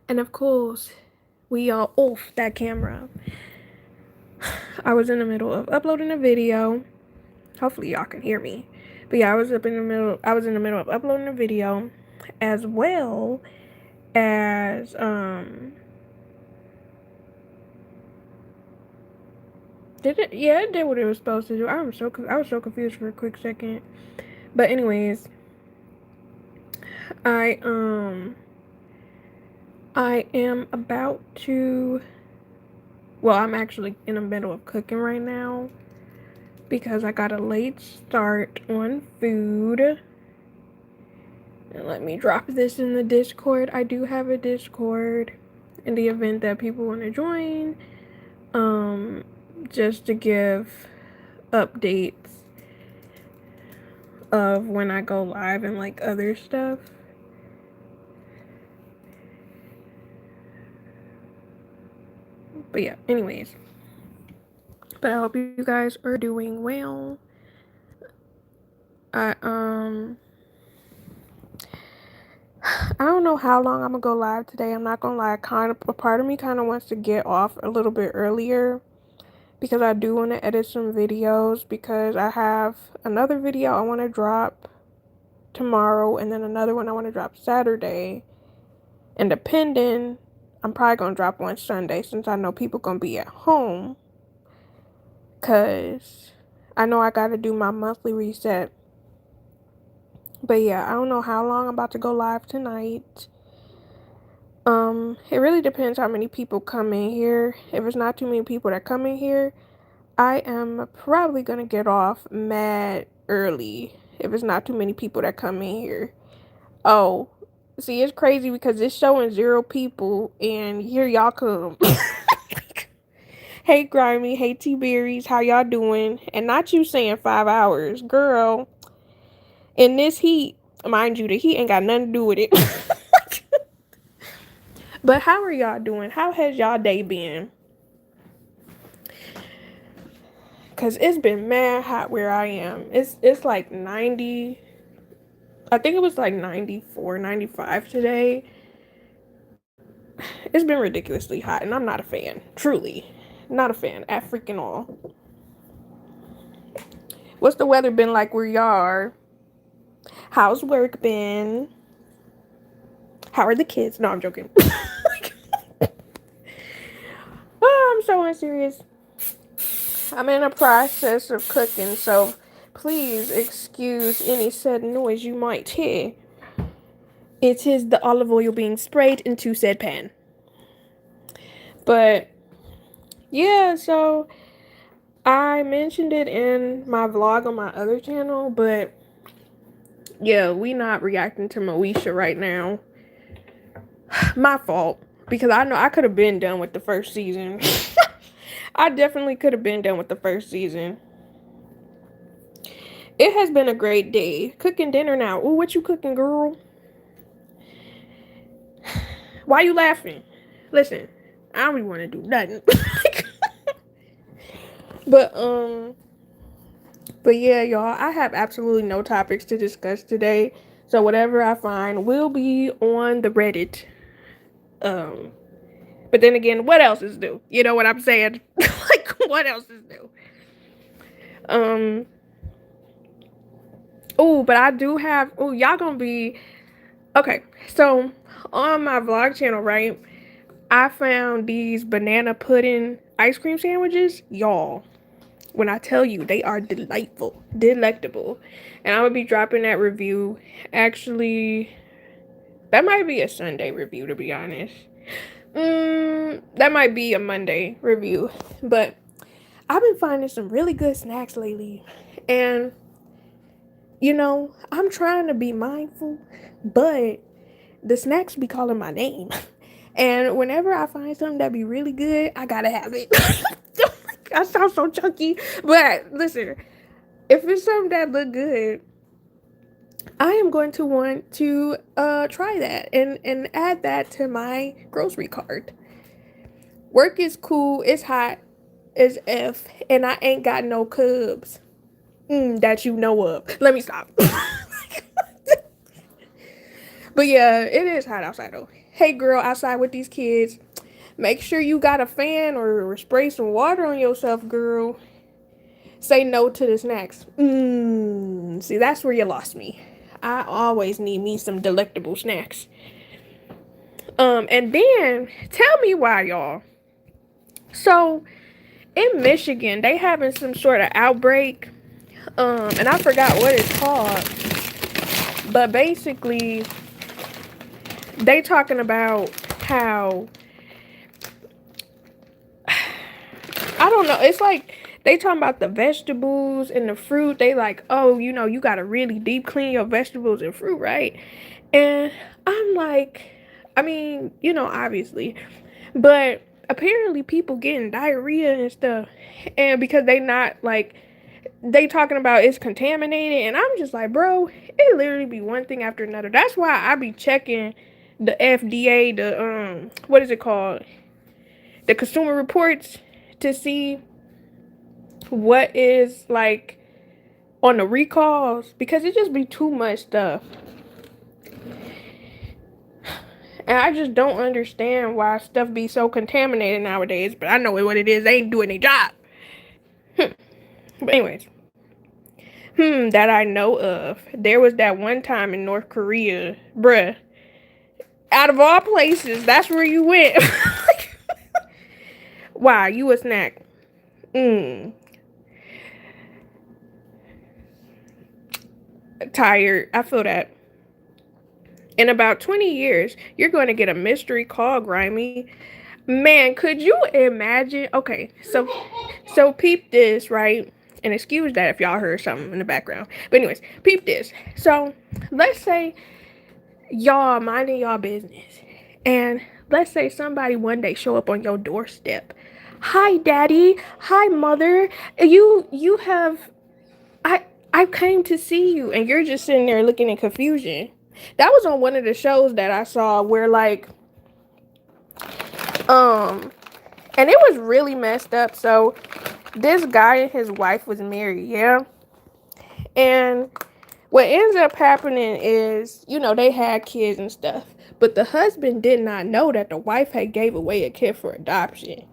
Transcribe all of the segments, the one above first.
And of course, we are off that camera. I was in the middle of uploading a video. Hopefully y'all can hear me. But yeah, I was in the middle of uploading a video as well as did it? Yeah, it did what it was supposed to do. I was so confused for a quick second. But anyways, I um I am about to well, I'm actually in the middle of cooking right now because I got a late start on food. And let me drop this in the Discord. I do have a Discord in the event that people want to join. Um, just to give updates of when I go live and like other stuff. But yeah, anyways. But I hope you guys are doing well. I I don't know how long I'm gonna go live today. I'm not gonna lie, a part of me kind of wants to get off a little bit earlier because I do want to edit some videos because I have another video I want to drop tomorrow and then another one I want to drop Saturday. And depending, I'm probably gonna drop one Sunday since I know people gonna be at home because I know I gotta do my monthly reset. But yeah, I don't know how long I'm about to go live tonight. It really depends how many people come in here. If it's not too many people that come in here, I am probably gonna get off mad early. If it's not too many people that come in here. Oh, see, it's crazy because it's showing 0 people, and here y'all come. Hey, Grimy. Hey, T-Berries. How y'all doing? And not you saying 5 hours. Girl, in this heat, mind you, the heat ain't got nothing to do with it. But how are y'all doing? How has y'all day been? Because it's been mad hot where I am. It's like 90. I think it was like 94, 95 today. It's been ridiculously hot, and I'm not a fan. Truly. Not a fan at freaking all. What's the weather been like where y'all are? How's work been? How are the kids? No, I'm joking. Oh, I'm so unserious. I'm in a process of cooking, so please excuse any sudden noise you might hear. It is the olive oil being sprayed into said pan. But yeah, so I mentioned it in my vlog on my other channel, but yeah, we not reacting to Moesha right now. My fault, because I know I could have been done with the first season. I definitely could have been done with the first season. It has been a great day. Cooking dinner now. Ooh, what you cooking, girl? Why you laughing? Listen, I don't even want to do nothing. but but yeah, y'all, I have absolutely no topics to discuss today. So whatever I find will be on the Reddit. But then again, what else is new? You know what I'm saying? Like, what else is new? Um, oh, but I do have, oh, y'all gonna be, okay, so on my vlog channel, right, I found these banana pudding ice cream sandwiches. Y'all, when I tell you, they are delightful, delectable. And I'm gonna be dropping that review. Actually, that might be a Sunday review, to be honest. That might be a Monday review. But I've been finding some really good snacks lately. And, you know, I'm trying to be mindful, but the snacks be calling my name. And whenever I find something that be really good, I gotta have it. I sound so chunky. But listen, if it's something that look good, I am going to want to try that and add that to my grocery cart. Work is cool, it's hot as F, and I ain't got no cubs that you know of. Let me stop. But yeah, it is hot outside though. hey girl, outside with these kids, make sure you got a fan or spray some water on yourself, girl. Say no to the snacks. See, that's where you lost me. I always need me some delectable snacks. And then tell me why, y'all. So in Michigan, they having some sort of outbreak. And I forgot what it's called. But basically, they talking about how I don't know. It's like they talking about the vegetables and the fruit. They like, oh, you gotta really deep clean your vegetables and fruit, right? And I'm like, I mean, obviously, but apparently people getting diarrhea and stuff, and because they not like they talking about it's contaminated, and I'm just like, bro, it literally be one thing after another. That's why I be checking the FDA, the what is it called, the Consumer Reports, to see what is like on the recalls, because it just be too much stuff. And I just don't understand why stuff be so contaminated nowadays. But I know what it is. They ain't doing their job. But anyways, that I know of. There was that one time in North Korea, bruh. Out of all places, that's where you went. Why? You a snack? Tired. I feel that. In about 20 years, you're going to get a mystery call, Grimy. Man, could you imagine? Okay, so peep this, right? And excuse that if y'all heard something in the background. But anyways, peep this. So let's say y'all minding y'all business, and let's say somebody one day show up on your doorstep. Hi, daddy. Hi, mother. You have I came to see you, and you're just sitting there looking in confusion. That was on one of the shows that I saw where like and it was really messed up. So this guy and his wife was married, yeah? And what ends up happening is, they had kids and stuff. But the husband did not know that the wife had gave away a kid for adoption.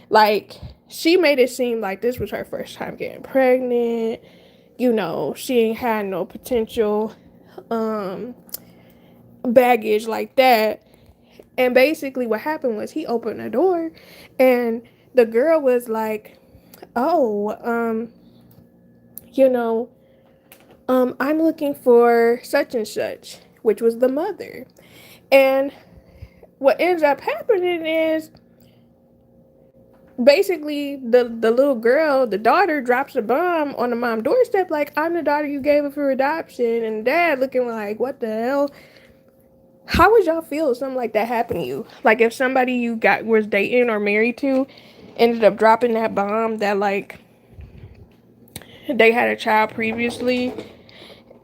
Like, she made it seem like this was her first time getting pregnant. She ain't had no potential baggage like that. And basically what happened was he opened the door and the girl was like, oh, I'm looking for such and such, which was the mother. And what ends up happening is basically the little girl, the daughter, drops a bomb on the mom doorstep like, I'm the daughter you gave her for adoption. And dad looking like, what the hell? How would y'all feel if something like that happened to you? Like if somebody you was dating or married to ended up dropping that bomb that like they had a child previously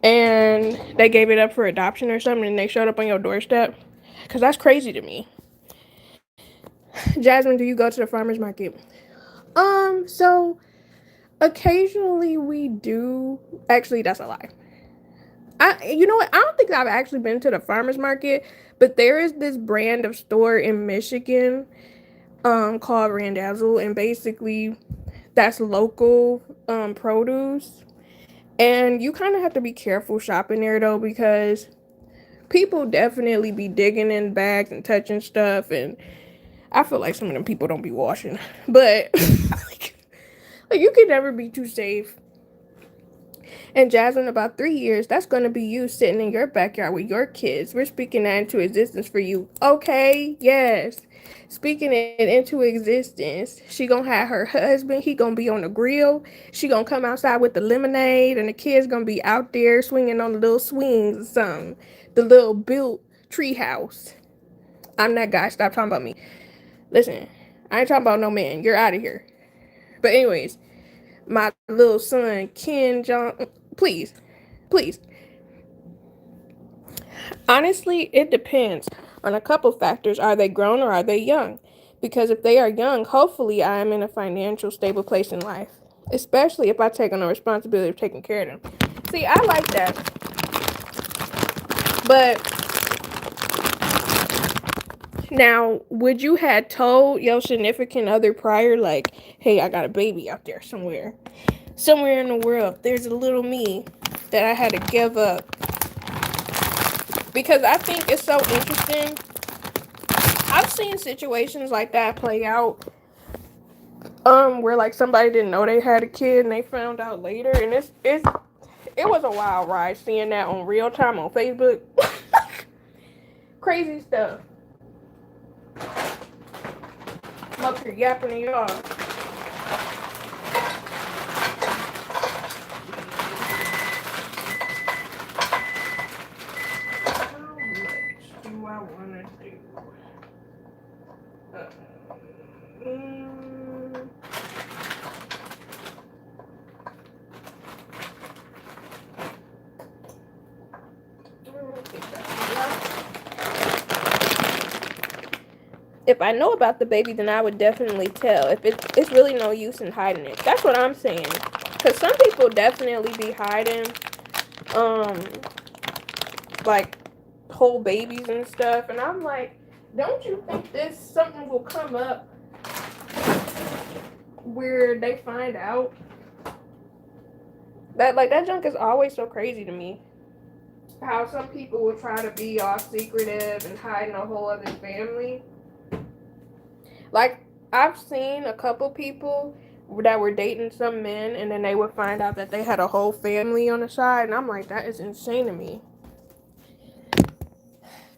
and they gave it up for adoption or something and they showed up on your doorstep? Because that's crazy to me. Jasmine, do you go to the farmer's market? So occasionally we do. Actually, that's a lie. You know what? I don't think I've actually been to the farmer's market, but there is this brand of store in Michigan, called Randazzo, and basically that's local, produce. And you kind of have to be careful shopping there though, because people definitely be digging in bags and touching stuff, and I feel like some of them people don't be washing, but like you can never be too safe. And Jasmine, about 3 years, that's going to be you sitting in your backyard with your kids. We're speaking that into existence for you. Okay, yes. Speaking it into existence. She going to have her husband. He going to be on the grill. She going to come outside with the lemonade. And the kids going to be out there swinging on the little swings or something. The little built tree house. I'm that guy. Stop talking about me. Listen, I ain't talking about no man. You're out of here. But anyways, my little son, Ken John, please. Honestly, it depends on a couple factors. Are they grown or are they young? Because if they are young, hopefully I am in a financial stable place in life. Especially if I take on the responsibility of taking care of them. See, I like that. But Now, would you had told your significant other prior, like, hey, I got a baby out there somewhere? Somewhere in the world, there's a little me that I had to give up. Because I think it's so interesting. I've seen situations like that play out. Where like somebody didn't know they had a kid and they found out later, and it was a wild ride seeing that on real time on Facebook. Crazy stuff. I'm up here yapping to y'all. Do I want to do? If I know about the baby, then I would definitely tell. If it's really no use in hiding it. That's what I'm saying. Because some people definitely be hiding, like, whole babies and stuff. And I'm like, don't you think something will come up where they find out? That junk is always so crazy to me. How some people will try to be all secretive and hiding a whole other family. Like, I've seen a couple people that were dating some men, and then they would find out that they had a whole family on the side, and I'm like, that is insane to me.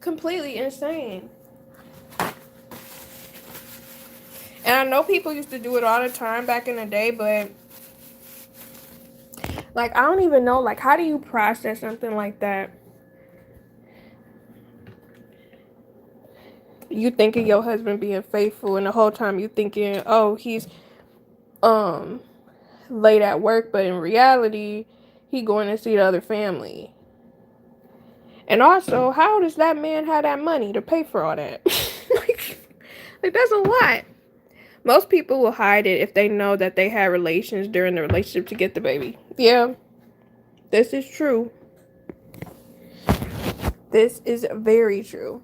Completely insane. And I know people used to do it all the time back in the day, but like, I don't even know, like, how do you process something like that? You thinking your husband being faithful, and the whole time you thinking, oh, he's late at work, but in reality, he going to see the other family. And also, how does that man have that money to pay for all that? like that's a lot. Most people will hide it if they know that they had relations during the relationship to get the baby. Yeah, this is true. This is very true.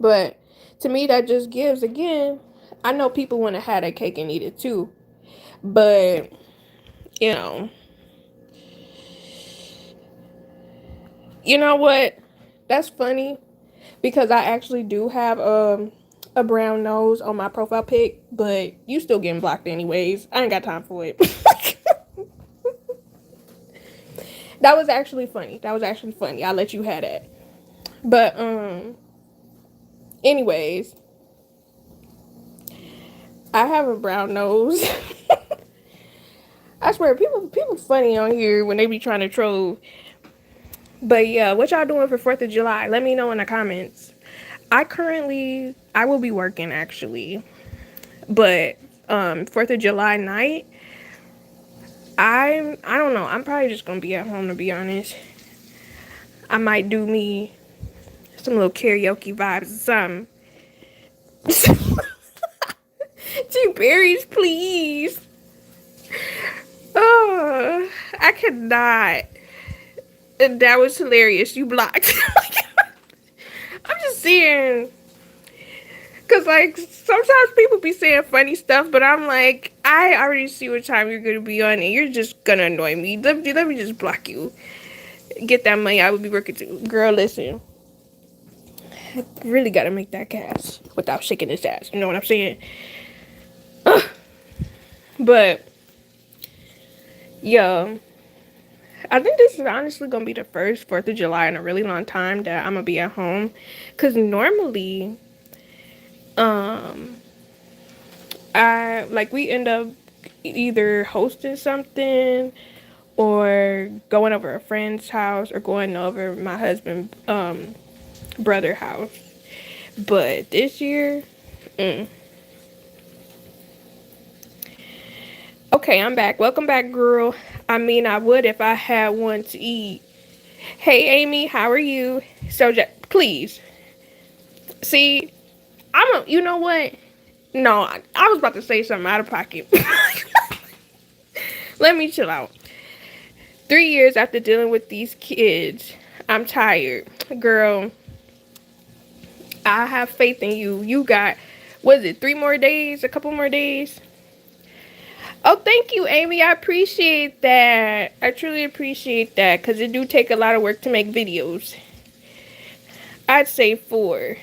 But to me, that just gives, again, I know people want to have that cake and eat it too. But, you know what? That's funny because I actually do have a brown nose on my profile pic, but you still getting blocked anyways. I ain't got time for it. That was actually funny. I'll let you have that. But anyways, I have a brown nose. I swear, people funny on here when they be trying to troll. But yeah, what y'all doing for 4th of July? Let me know in the comments. I will be working actually. But 4th of July night, I don't know. I'm probably just gonna be at home, to be honest. I might do me some little karaoke vibes or something. Two berries, please. Oh, I cannot. That was hilarious. You blocked. I'm just saying. Because, like, sometimes people be saying funny stuff, but I'm like, I already see what time you're going to be on, and you're just going to annoy me. Let me just block you. Get that money. I would be working too. Girl, listen. I really got to make that cash without shaking his ass. You know what I'm saying? But, yeah. I think this is honestly going to be the first 4th of July in a really long time that I'm going to be at home. Because normally, we end up either hosting something or going over a friend's house or going over my husband's brother house. But this year, Okay, I'm back. Welcome back, girl. I mean, I would if I had one to eat. Hey, Amy, how are you? So, please. See, you know what? No, I was about to say something out of pocket. Let me chill out. 3 years after dealing with these kids, I'm tired. Girl, I have faith in you. You got, was it 3 more days? A couple more days? Oh, thank you, Amy. I appreciate that. I truly appreciate that because it do take a lot of work to make videos. I'd say 4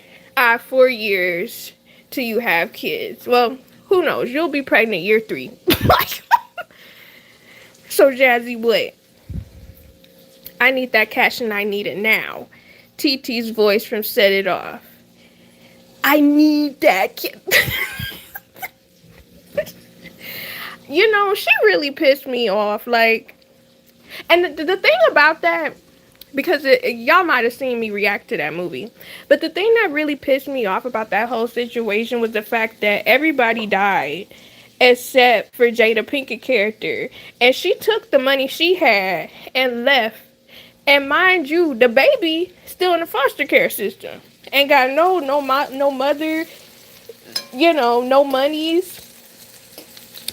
years till you have kids. Well, who knows? You'll be pregnant year 3. So, Jazzy, what? I need that cash and I need it now. TT's voice from Set It Off. I need that kid. You know, she really pissed me off. Like, and the thing about that, because y'all might have seen me react to that movie, but the thing that really pissed me off about that whole situation was the fact that everybody died except for Jada Pinkett character, and she took the money she had and left. And mind you, the baby still in the foster care system, ain't got no mother, you know, no monies.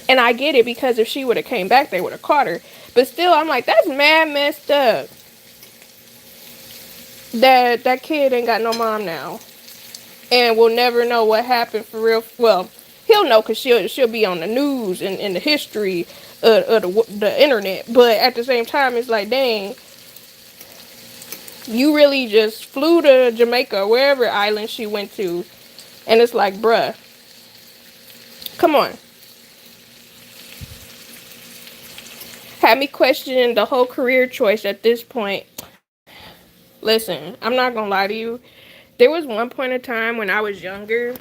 And I get it, because if she would have came back, they would have caught her. But still, I'm like, that's mad messed up. That kid ain't got no mom now, and we'll never know what happened for real. Well, he'll know because she'll be on the news and in the history of the internet. But at the same time, it's like, dang, you really just flew to Jamaica, wherever island she went to, and it's like, bruh, come on. Had me questioning the whole career choice at this point. Listen, I'm not gonna lie to you. There was one point in time when I was younger,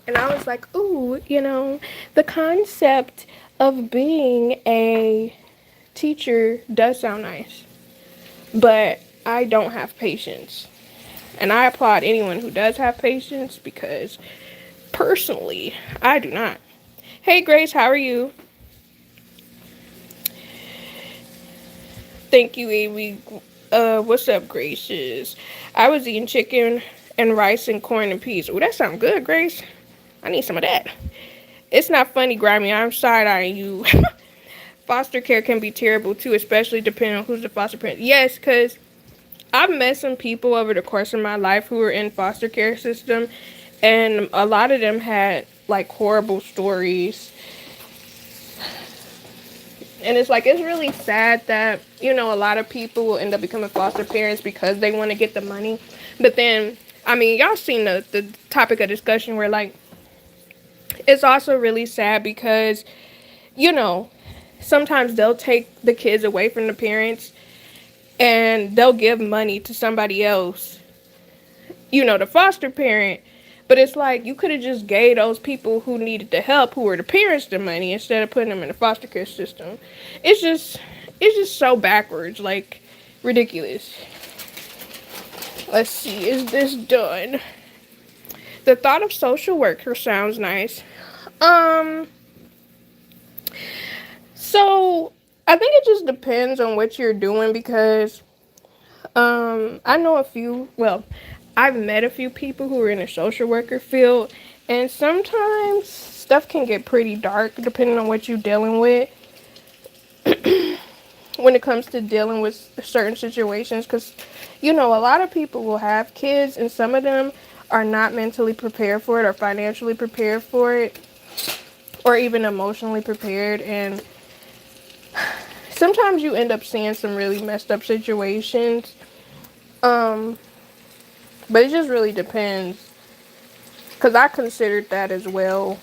and I was like, ooh, you know, the concept of being a teacher does sound nice. But I don't have patience. And I applaud anyone who does have patience, because personally, I do not. Hey, Grace, how are you? Thank you, Amy. What's up, Gracious? I was eating chicken and rice and corn and peas. Oh, that sounds good, Grace. I need some of that. It's not funny, Grimy. I'm side-eyeing you. Foster care can be terrible, too, especially depending on who's the foster parent. Yes, because I've met some people over the course of my life who were in foster care system, and a lot of them had, like, horrible stories. And it's like, it's really sad that, you know, a lot of people will end up becoming foster parents because they want to get the money. But then, I mean, y'all seen the topic of discussion where, like, it's also really sad because, you know, sometimes they'll take the kids away from the parents and they'll give money to somebody else, you know, the foster parent. But it's like, you could have just gave those people who needed the help, who were the parents, the money, instead of putting them in the foster care system. It's just so backwards, like, ridiculous. Let's see, is this done? The thought of social worker sounds nice. So I think it just depends on what you're doing, because I know I've met a few people who are in the social worker field, and sometimes stuff can get pretty dark depending on what you're dealing with when it comes to dealing with certain situations, because, you know, a lot of people will have kids, and some of them are not mentally prepared for it or financially prepared for it or even emotionally prepared, and sometimes you end up seeing some really messed up situations. But it just really depends, because I considered that as well.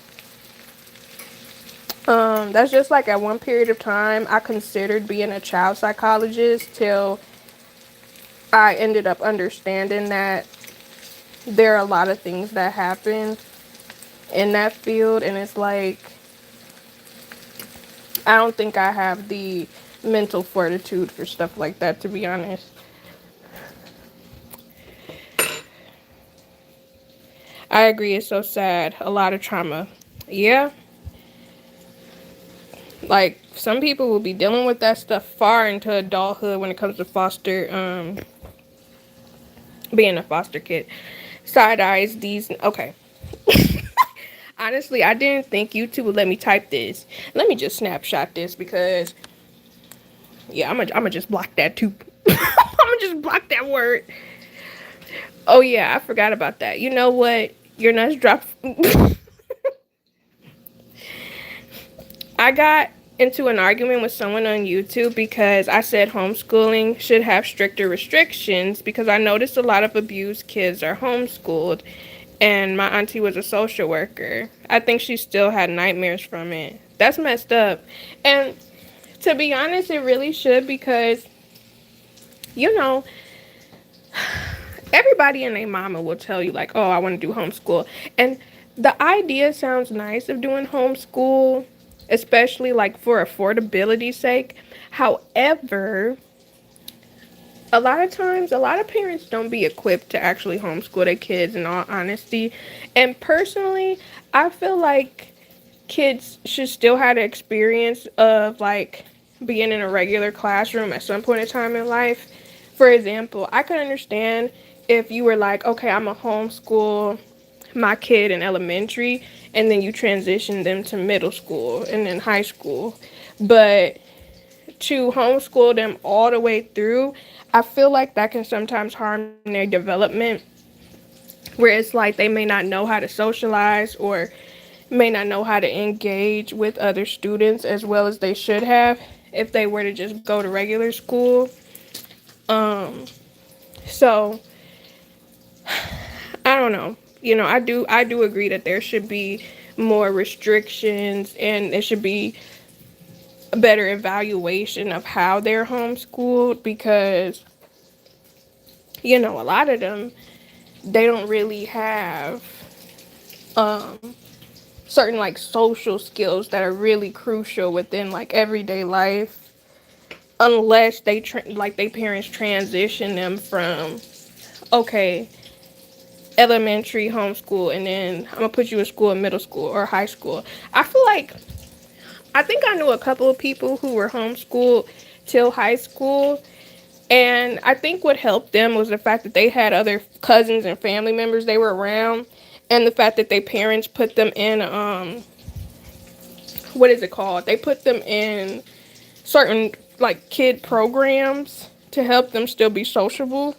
That's just like, at one period of time, I considered being a child psychologist till I ended up understanding that there are a lot of things that happen in that field, and it's like, I don't think I have the mental fortitude for stuff like that, to be honest. I agree, it's so sad. A lot of trauma. Yeah. Like, some people will be dealing with that stuff far into adulthood when it comes to being a foster kid. Side eyes, these, okay. Honestly, I didn't think YouTube would let me type this. Let me just snapshot this, because, yeah, I'm gonna just block that too. I'm gonna just block that word. Oh yeah, I forgot about that. You know what? Your nuts dropped. I got into an argument with someone on YouTube because I said homeschooling should have stricter restrictions because I noticed a lot of abused kids are homeschooled, and my auntie was a social worker. I think she still had nightmares from it. That's messed up. And to be honest, it really should because, you know, everybody and their mama will tell you, like, oh, I want to do homeschool. And the idea sounds nice of doing homeschool, especially like for affordability's sake. However, a lot of times, a lot of parents don't be equipped to actually homeschool their kids, in all honesty. And personally, I feel like kids should still have the experience of like being in a regular classroom at some point in time in life. For example, I could understand if you were like, okay, I'm a homeschool my kid in elementary and then you transition them to middle school and then high school. But to homeschool them all the way through, I feel like that can sometimes harm their development, where it's like they may not know how to socialize or may not know how to engage with other students as well as they should have if they were to just go to regular school. Um, so I don't know. I do agree that there should be more restrictions and there should be a better evaluation of how they're homeschooled because a lot of them they don't really have um certain like social skills that are really crucial within like everyday life unless like they parents transition them from okay, elementary homeschool and then I'm gonna put you in school in middle school or high school. I think I knew a couple of people who were homeschooled till high school, and I think what helped them was the fact that they had other cousins and family members they were around, and the fact that their parents put them in what is it called? They put them in certain like kid programs to help them still be sociable.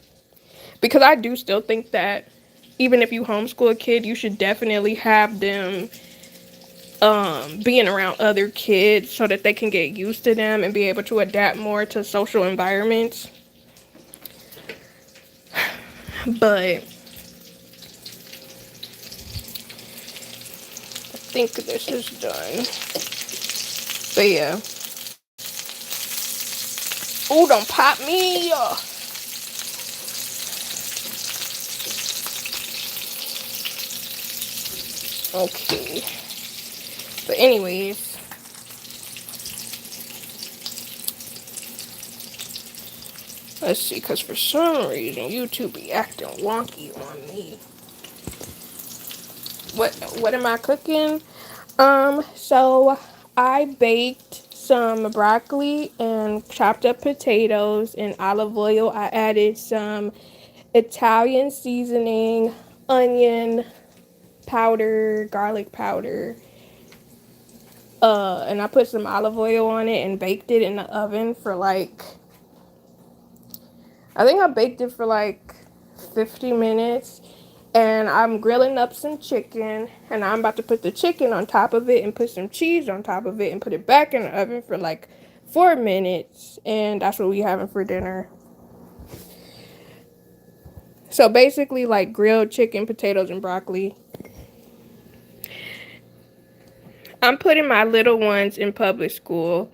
Because I do still think that even if you homeschool a kid, you should definitely have them being around other kids so that they can get used to them and be able to adapt more to social environments. But I think this is done. But yeah. Oh, don't pop me. Okay. But anyways, let's see, because for some reason YouTube be acting wonky on me. What am I cooking? So I baked some broccoli and chopped up potatoes in olive oil. I added some Italian seasoning, onion powder, garlic powder, and I put some olive oil on it and baked it in the oven for like, I think I baked it for like 50 minutes. And I'm grilling up some chicken, and I'm about to put the chicken on top of it and put some cheese on top of it and put it back in the oven for like 4 minutes. And that's what we having for dinner. So basically like grilled chicken, potatoes, and broccoli. I'm putting my little ones in public school.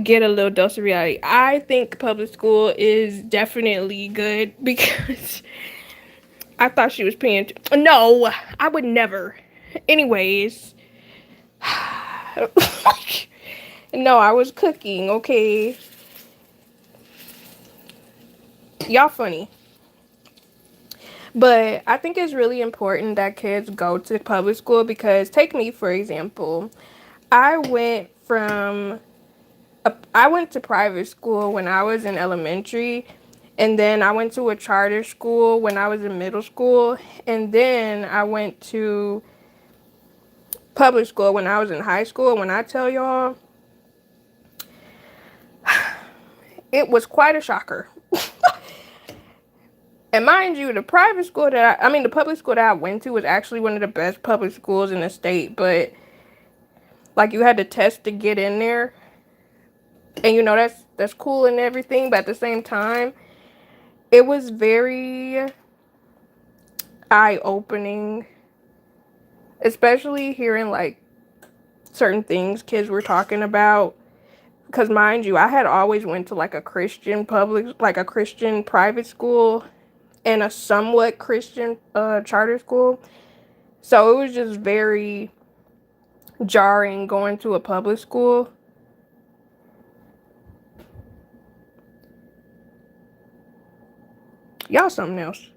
Get a little dose of reality. I think public school is definitely good because I thought she was paying. No, I would never. Anyways, no, I was cooking. Okay, y'all funny. But I think it's really important that kids go to public school because take me for example. I went from I went to private school when I was in elementary, and then I went to a charter school when I was in middle school, and then I went to public school when I was in high school. When I tell y'all, it was quite a shocker. And mind you, the private school that I mean, the public school that I went to was actually one of the best public schools in the state. But like, you had to test to get in there, and that's cool and everything. But at the same time, it was very eye-opening, especially hearing like certain things kids were talking about. Because mind you, I had always went to like a Christian private school and a somewhat Christian charter school. So it was just very jarring going to a public school. Y'all something else.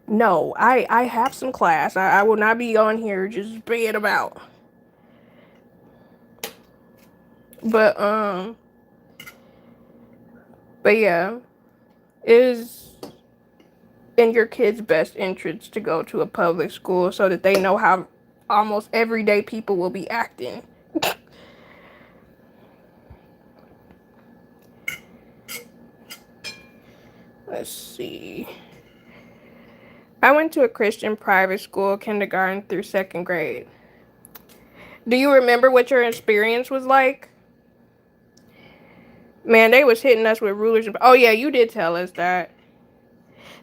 No, I have some class. I will not be on here just being about. But but yeah, it is in your kids' best interest to go to a public school so that they know how almost everyday people will be acting. Let's see. I went to a Christian private school, kindergarten through second grade. Do you remember what your experience was like? Man, they was hitting us with rulers. Oh yeah, you did tell us that.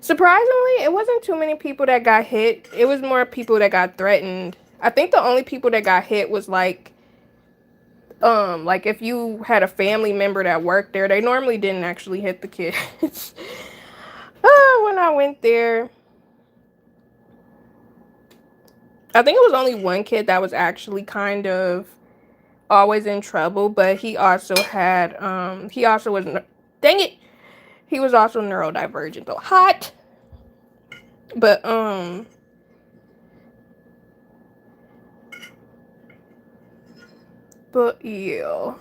Surprisingly, it wasn't too many people that got hit. It was more people that got threatened. I think the only people that got hit was like if you had a family member that worked there, they normally didn't actually hit the kids. When I went there, I think it was only one kid that was actually kind of always in trouble, but he also was, dang it, he was also neurodivergent though. Hot. But yeah.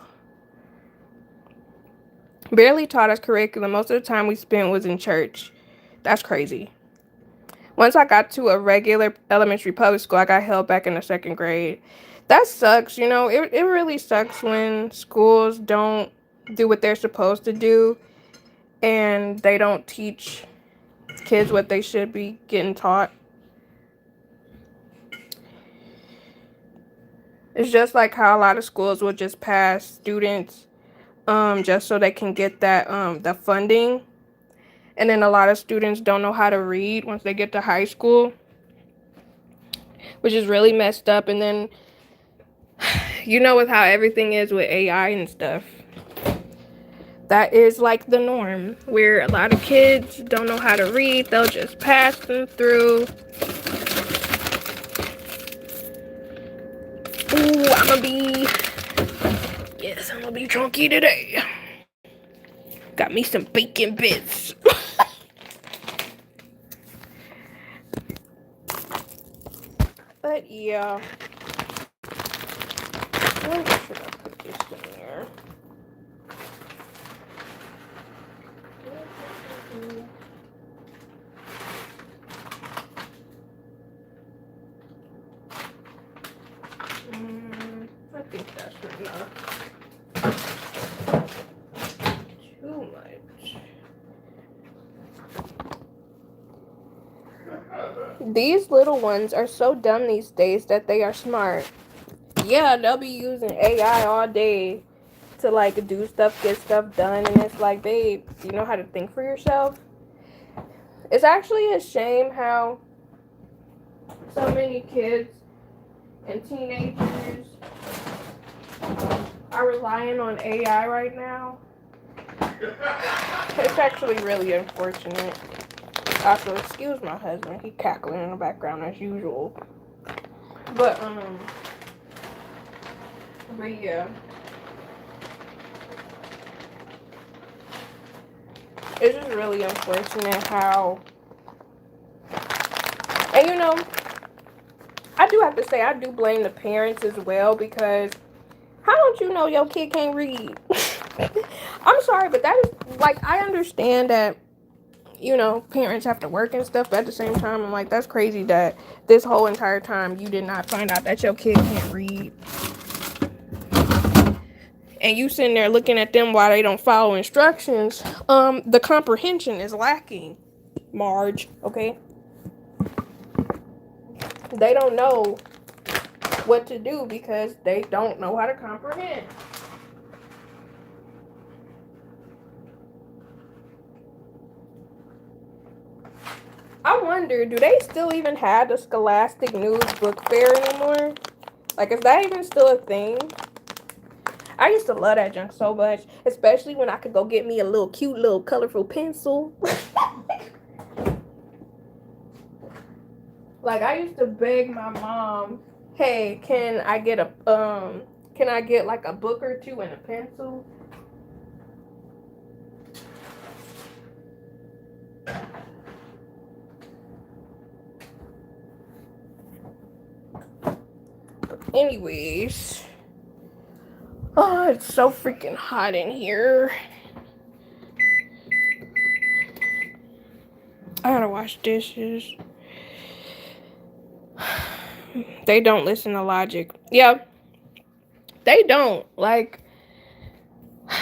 Barely taught us curriculum. Most of the time we spent was in church. That's crazy. Once I got to a regular elementary public school, I got held back in the second grade. That sucks, It really sucks when schools don't do what they're supposed to do and they don't teach kids what they should be getting taught. It's just like how a lot of schools will just pass students just so they can get that the funding. And then a lot of students don't know how to read once they get to high school, which is really messed up. And then, with how everything is with AI and stuff, that is like the norm, where a lot of kids don't know how to read. They'll just pass them through. Ooh, I'm gonna be chunky today. Got me some bacon bits. But yeah. Where should I put this in there? I think that's enough. Too much. These little ones are so dumb these days that they are smart. Yeah, they'll be using AI all day to like do stuff, get stuff done, and it's like, babe, do you know how to think for yourself? It's actually a shame how so many kids and teenagers are relying on AI right now. It's actually really unfortunate. Also, excuse my husband. He cackling in the background as usual. But yeah. It's just really unfortunate how, and I do have to say, I do blame the parents as well, because how don't you know your kid can't read? I'm sorry, but that is, like, I understand that, parents have to work and stuff, but at the same time, I'm like, that's crazy that this whole entire time you did not find out that your kid can't read. And you sitting there looking at them while they don't follow instructions. The comprehension is lacking. Marge, okay? They don't know what to do because they don't know how to comprehend. I wonder, do they still even have the Scholastic News Book Fair anymore? Like, is that even still a thing? I used to love that junk so much, especially when I could go get me a little cute little colorful pencil. Like, I used to beg my mom, "Hey, can I get like a book or two and a pencil?" Anyways, oh, it's so freaking hot in here. I gotta wash dishes. They don't listen to logic. Yeah, they don't. Like, I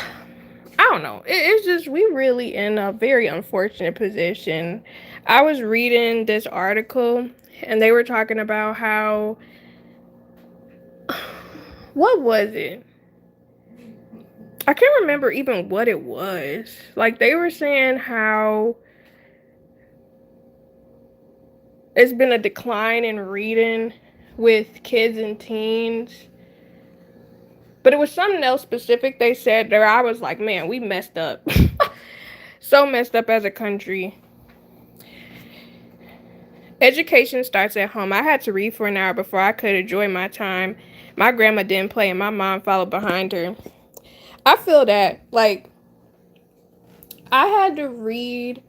don't know. It's just, we really in a very unfortunate position. I was reading this article and they were talking about how, what was it? I can't remember even what it was. Like, they were saying how it's been a decline in reading with kids and teens. But it was something else specific they said there. I was like, man, we messed up. So messed up as a country. Education starts at home. I had to read for an hour before I could enjoy my time. My grandma didn't play and my mom followed behind her. I feel that, like, I had to read,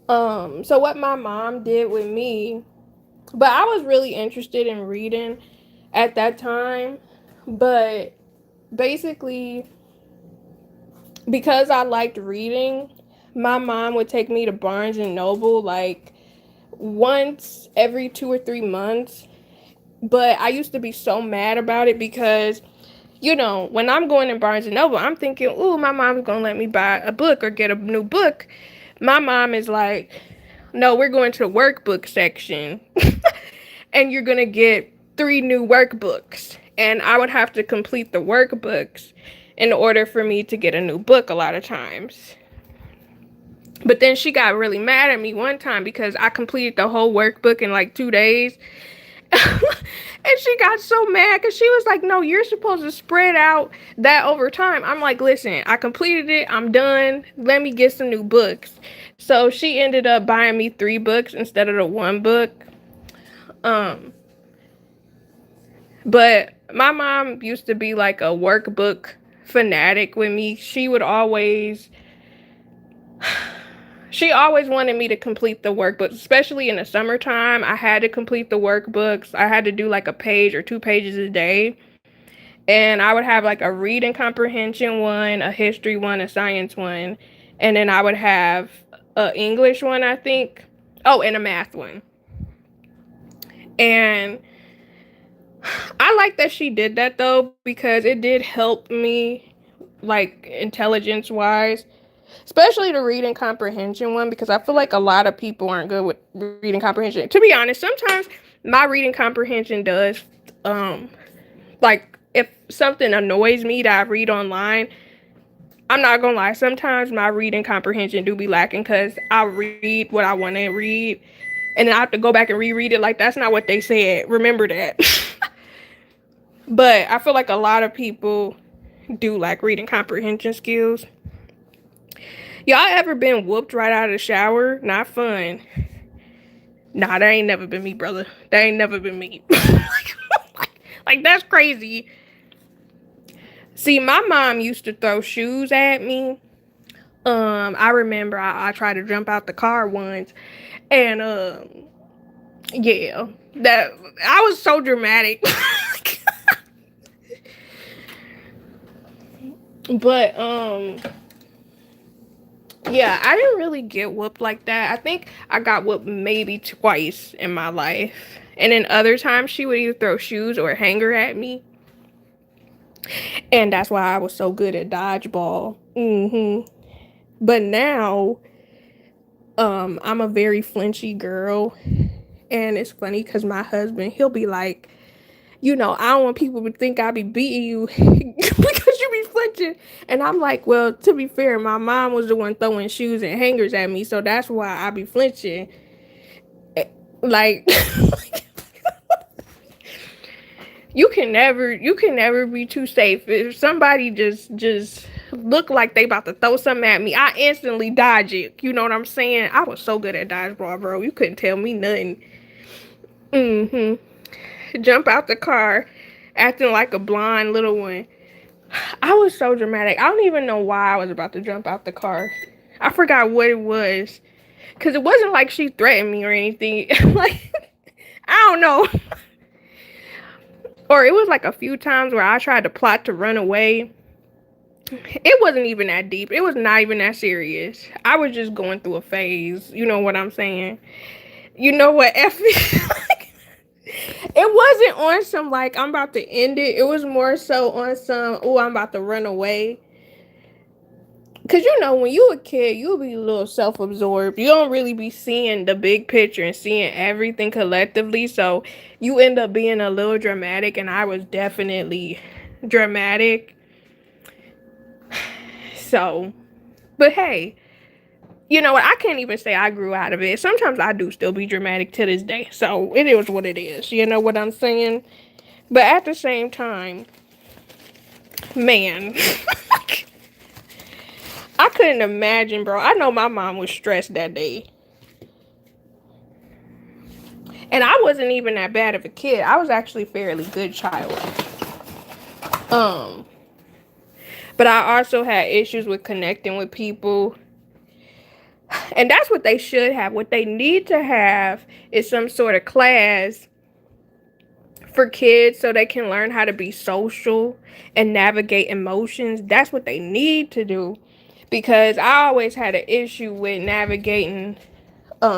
so what my mom did with me, but I was really interested in reading at that time, but basically, because I liked reading, my mom would take me to Barnes and Noble like once every 2 or 3 months. But I used to be so mad about it because, you know, when I'm going to Barnes and Noble, I'm thinking, ooh, my mom's gonna let me buy a book or get a new book. My mom is like, no, we're going to the workbook section and you're gonna get 3 new workbooks. And I would have to complete the workbooks in order for me to get a new book a lot of times. But then she got really mad at me one time because I completed the whole workbook in like 2 days. And she got so mad because she was like, no, you're supposed to spread out that over time. I'm like, listen, I completed it. I'm done. Let me get some new books. So she ended up buying me 3 books instead of the 1 book. But my mom used to be like a workbook fanatic with me. She always wanted me to complete the workbooks, especially in the summertime. I had to complete the workbooks. I had to do like a page or 2 pages a day. And I would have like a reading comprehension one, a history one, a science one, and then I would have a English one, I think. Oh, and a math one. And I like that she did that though, because it did help me, like, intelligence wise, especially the reading comprehension one, because I feel like a lot of people aren't good with reading comprehension. To be honest, sometimes my reading comprehension does, like, if something annoys me that I read online, I'm not gonna lie, sometimes my reading comprehension do be lacking because I read what I want to read and then I have to go back and reread it like that's not what they said. Remember that. But I feel like a lot of people do like reading comprehension skills. Y'all ever been whooped right out of the shower? Not fun. Nah, that ain't never been me, brother. That ain't never been me. Like, that's crazy. See, my mom used to throw shoes at me. I remember I tried to jump out the car once, and yeah, that I was so dramatic. But yeah, I didn't really get whooped like that. I think I got whooped maybe twice in my life. And then other times she would either throw shoes or a hanger at me. And that's why I was so good at dodgeball. But now I'm a very flinchy girl, and it's funny because my husband, he'll be like, I don't want people to think I be beating you because you be flinching. And I'm like, well, to be fair, my mom was the one throwing shoes and hangers at me, so that's why I be flinching. Like, you can never be too safe. If somebody just look like they about to throw something at me, I instantly dodge it. You know what I'm saying? I was so good at dodgeball, bro. You couldn't tell me nothing. Jump out the car, acting like a blind little one. I was so dramatic. I don't even know why I was about to jump out the car. I forgot what it was. Cause it wasn't like she threatened me or anything. Like, I don't know. Or it was like a few times where I tried to plot to run away. It wasn't even that deep. It was not even that serious. I was just going through a phase. You know what I'm saying? You know what, F it wasn't on some like I'm about to end it. It was more so on some, oh, I'm about to run away. Cause when you a kid, you'll be a little self-absorbed. You don't really be seeing the big picture and seeing everything collectively. So you end up being a little dramatic, and I was definitely dramatic. So, but hey, you know what? I can't even say I grew out of it. Sometimes I do still be dramatic to this day. So it is what it is. You know what I'm saying? But at the same time, man, I couldn't imagine, bro. I know my mom was stressed that day. And I wasn't even that bad of a kid. I was actually a fairly good child. Um, but I also had issues with connecting with people. And that's what they should have. What they need to have is some sort of class for kids so they can learn how to be social and navigate emotions. That's what they need to do. Because I always had an issue with navigating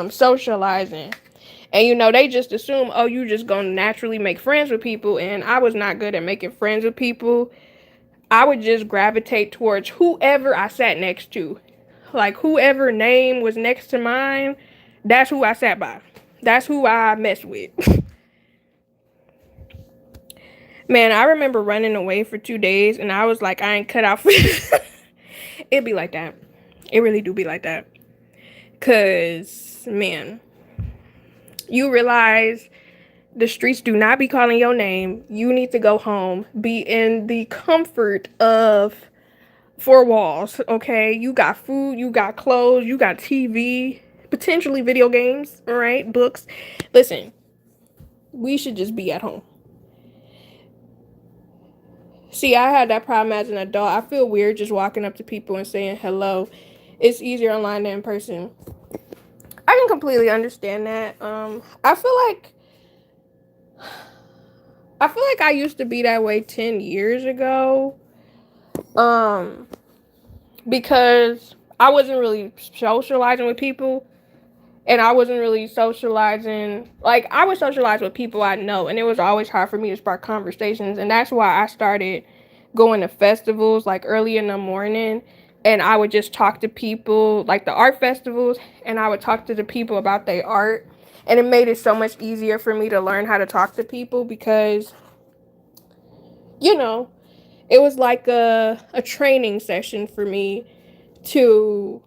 socializing. And they just assume, oh, you just gonna naturally make friends with people. And I was not good at making friends with people. I would just gravitate towards whoever I sat next to. Like whoever name was next to mine, that's who I sat by. That's who I messed with. Man, I remember running away for 2 days and I was like, I ain't cut out for this. It be like that. It really do be like that. Cause, man, you realize the streets do not be calling your name. You need to go home. Be in the comfort of four walls, okay? You got food, you got clothes, you got TV, potentially video games, all right? Books. Listen, we should just be at home. See, I had that problem as an adult. I feel weird just walking up to people and saying hello. It's easier online than in person. I can completely understand that. I feel like I used to be that way 10 years ago. Because I wasn't really socializing with people, and I wasn't really socializing, like, I would socialize with people I know, and it was always hard for me to spark conversations. And that's why I started going to festivals like early in the morning, and I would just talk to people, like the art festivals, and I would talk to the people about their art. And it made it so much easier for me to learn how to talk to people because it was like a training session for me to,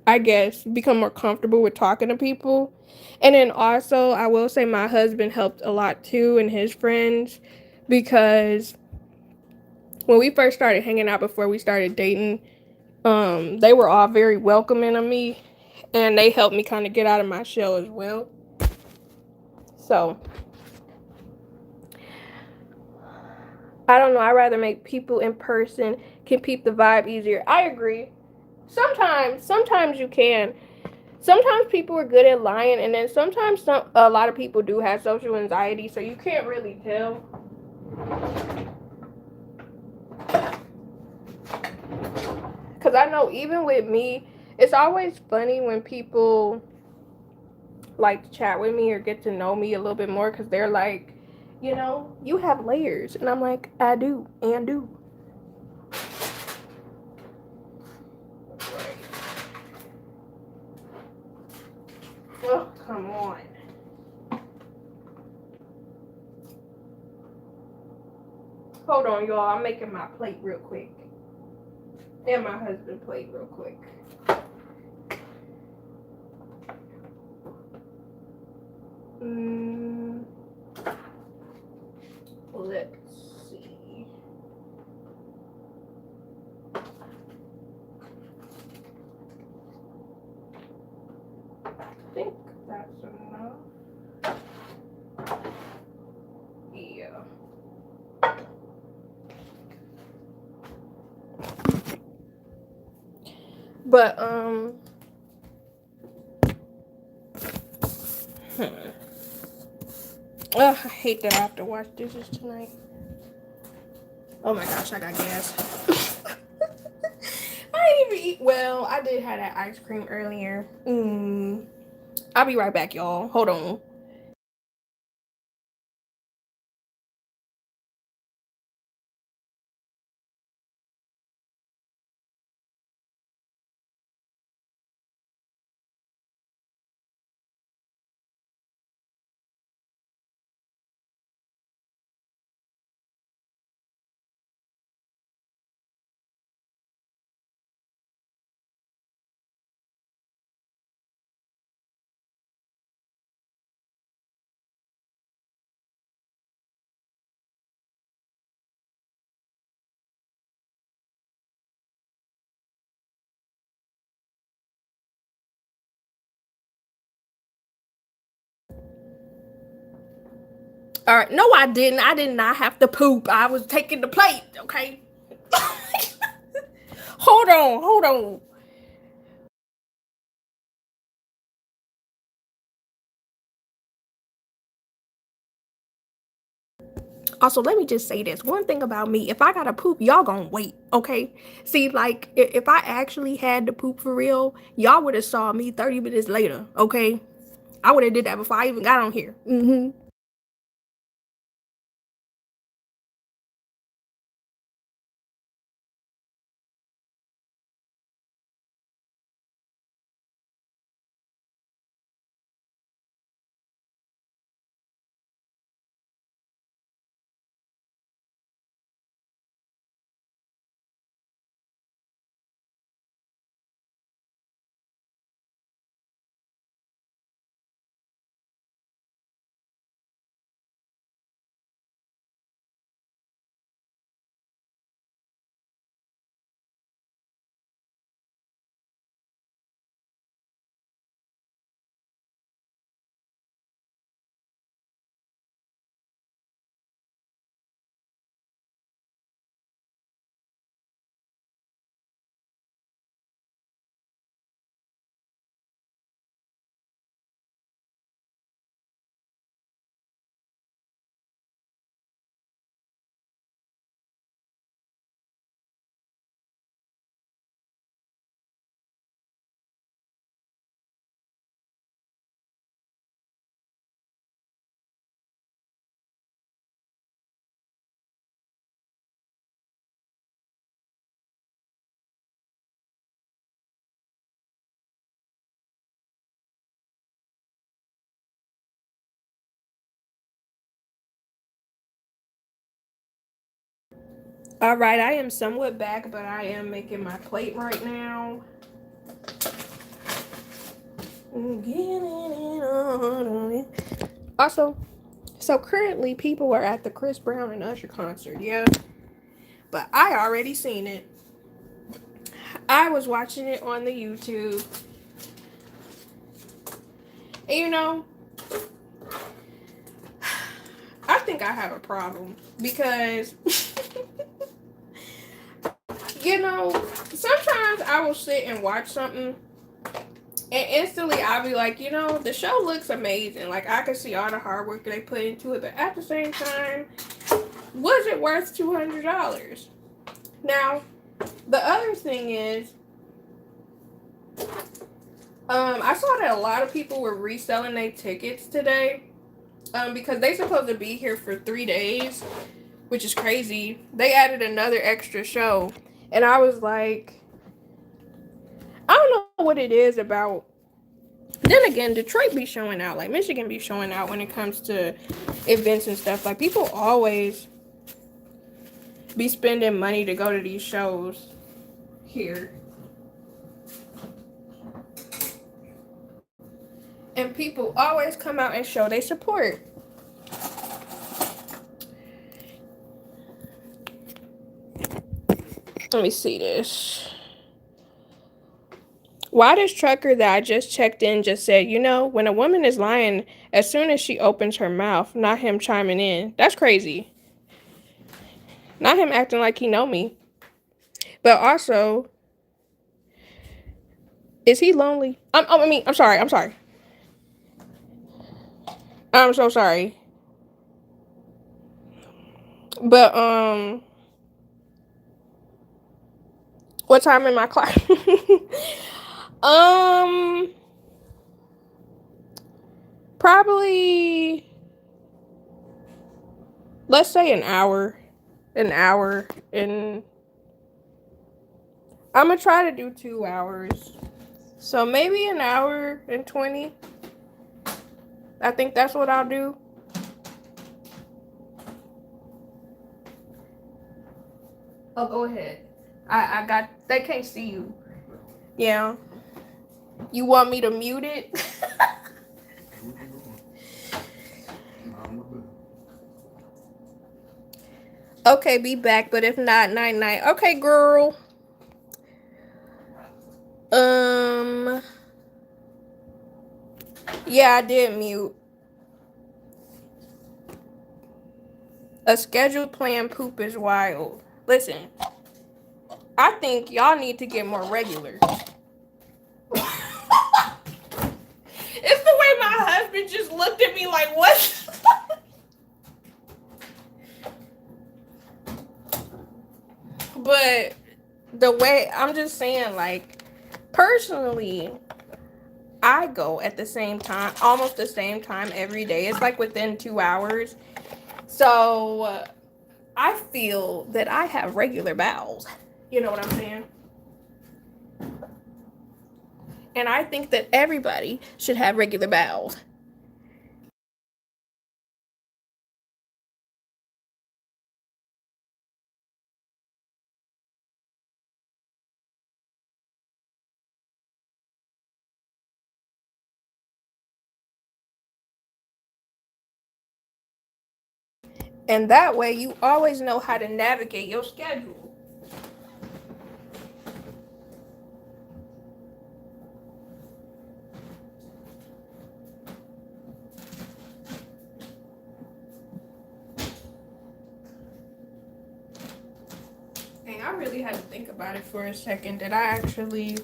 I guess, become more comfortable with talking to people. And then also, I will say my husband helped a lot too, and his friends, because when we first started hanging out before we started dating, they were all very welcoming of me, and they helped me kind of get out of my shell as well. So, I don't know. I'd rather make people in person can keep the vibe easier. I agree. Sometimes you can. Sometimes people are good at lying, and then sometimes a lot of people do have social anxiety, so you can't really tell. Because I know even with me, it's always funny when people like to chat with me or get to know me a little bit more, because they're like, you have layers. And I'm like, I do, and do. Hold on, y'all. I'm making my plate real quick. And my husband's plate real quick. Let's see. I think that's enough. Yeah. But I hate that I have to wash dishes tonight. Oh my gosh, I got gas. I didn't even eat. Well, I did have that ice cream earlier. I'll be right back, y'all. Hold on. All right. No, I didn't. I did not have to poop. I was taking the plate. Okay. Hold on. Hold on. Also, let me just say this. One thing about me, if I gotta poop, y'all gonna wait, okay? See, like, if I actually had to poop for real, y'all would have saw me 30 minutes later, okay? I would have did that before I even got on here. All right, I am somewhat back, but I am making my plate right now. Also, so currently people are at the Chris Brown and Usher concert, yeah? But I already seen it. I was watching it on the YouTube. And you know, I think I have a problem because you know, sometimes I will sit and watch something and instantly I'll be like, you know, the show looks amazing. Like I can see all the hard work they put into it, but at the same time, was it worth $200? Now, the other thing is, I saw that a lot of people were reselling their tickets today, because they supposed to be here for 3 days, which is crazy. They added another extra show, and I was like, I don't know what it is about. Then again, Detroit be showing out, like Michigan be showing out when it comes to events and stuff. Like people always be spending money to go to these shows here. And people always come out and show their support. Let me see this. Why this trucker that I just checked in just said, you know, when a woman is lying, as soon as she opens her mouth, not him chiming in. That's crazy. Not him acting like he know me. But also, is he lonely? I'm sorry. I'm so sorry. But, what time am I clock? Probably, let's say an hour. And I'm gonna try to do 2 hours. So maybe an hour and 20. I think that's what I'll do. Oh, go ahead. I got, they can't see you. Yeah. You want me to mute it? Okay, be back, but if not, night. Okay, girl. Yeah, I did mute. A scheduled planned poop is wild. Listen, I think y'all need to get more regular. It's the way my husband just looked at me like, what? But the way, I'm just saying, like, personally, I go at the same time, almost the same time every day. It's like within 2 hours. So I feel that I have regular bowels. You know what I'm saying? And I think that everybody should have regular bowels. And that way you always know how to navigate your schedule. And I really had to think about it for a second. Did I actually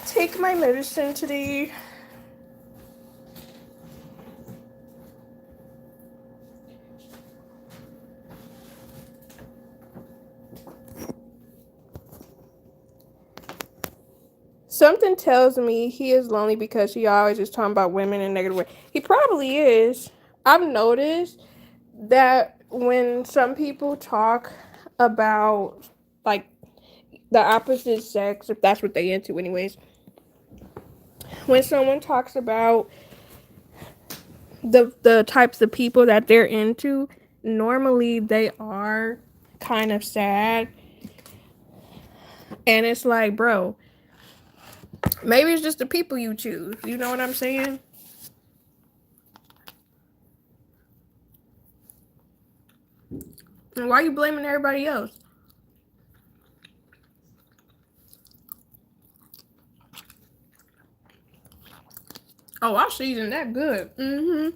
take my medicine today? Something tells me he is lonely because he always is talking about women in a negative way. He probably is. I've noticed that when some people talk about, like, the opposite sex, if that's what they into anyways, when someone talks about the types of people that they're into, normally they are kind of sad. And it's like, bro, maybe it's just the people you choose. You know what I'm saying? And why are you blaming everybody else? Oh, our season that good. Mm-hmm.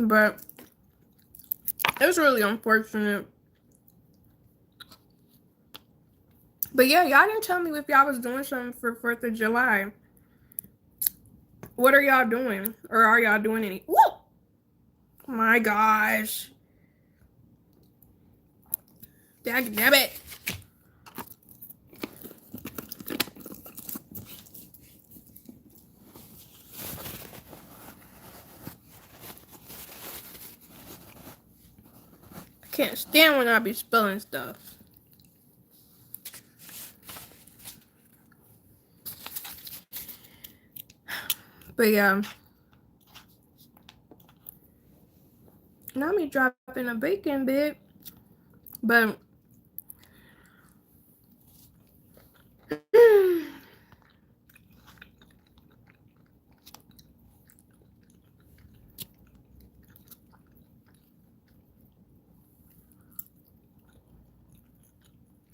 But it was really unfortunate. But yeah, y'all didn't tell me if y'all was doing something for 4th of July. What are y'all doing? Or are y'all doing any? Whoa! My gosh. Damn it. I can't stand when I be spilling stuff. But yeah. Now me dropping a bacon bit. But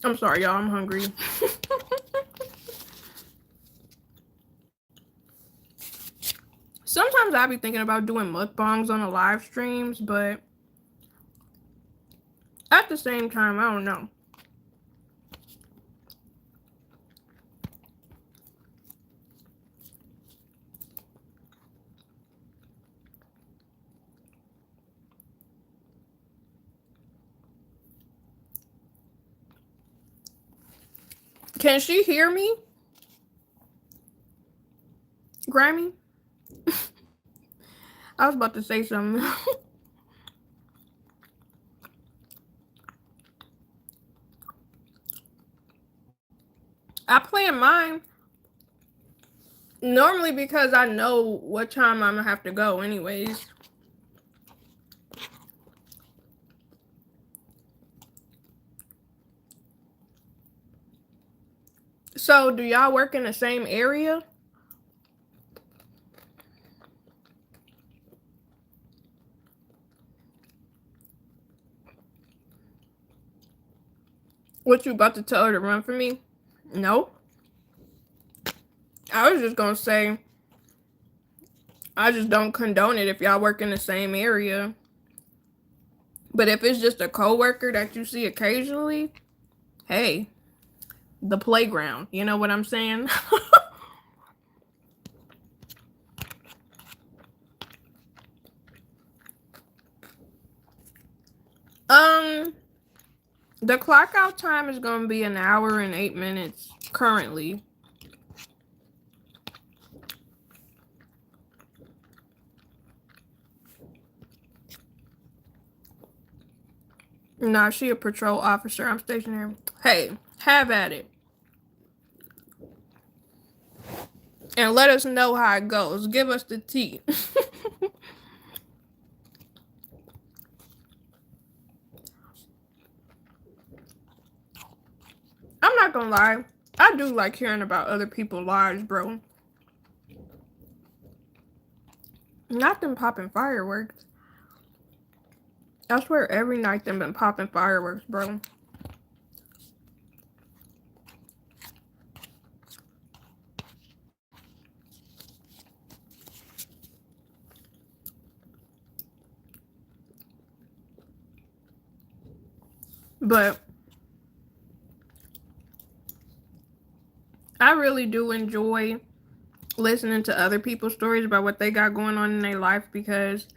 I'm sorry, y'all. I'm hungry. Sometimes I be thinking about doing mukbangs on the live streams, but at the same time, I don't know. Can she hear me? Grammy? I was about to say something. I plan mine normally because I know what time I'm gonna have to go anyways. So do y'all work in the same area? What, you about to tell her to run for me? No. I was just gonna say, I just don't condone it if y'all work in the same area. But if it's just a coworker that you see occasionally, hey, the playground. You know what I'm saying? The clock out time is gonna be 1 hour and 8 minutes currently. Nah, she a patrol officer. I'm stationary. Hey, have at it. And let us know how it goes. Give us the tea. I'm not gonna lie. I do like hearing about other people's lives, bro. Not them popping fireworks. I swear every night them been popping fireworks, bro. But I really do enjoy listening to other people's stories about what they got going on in their life, because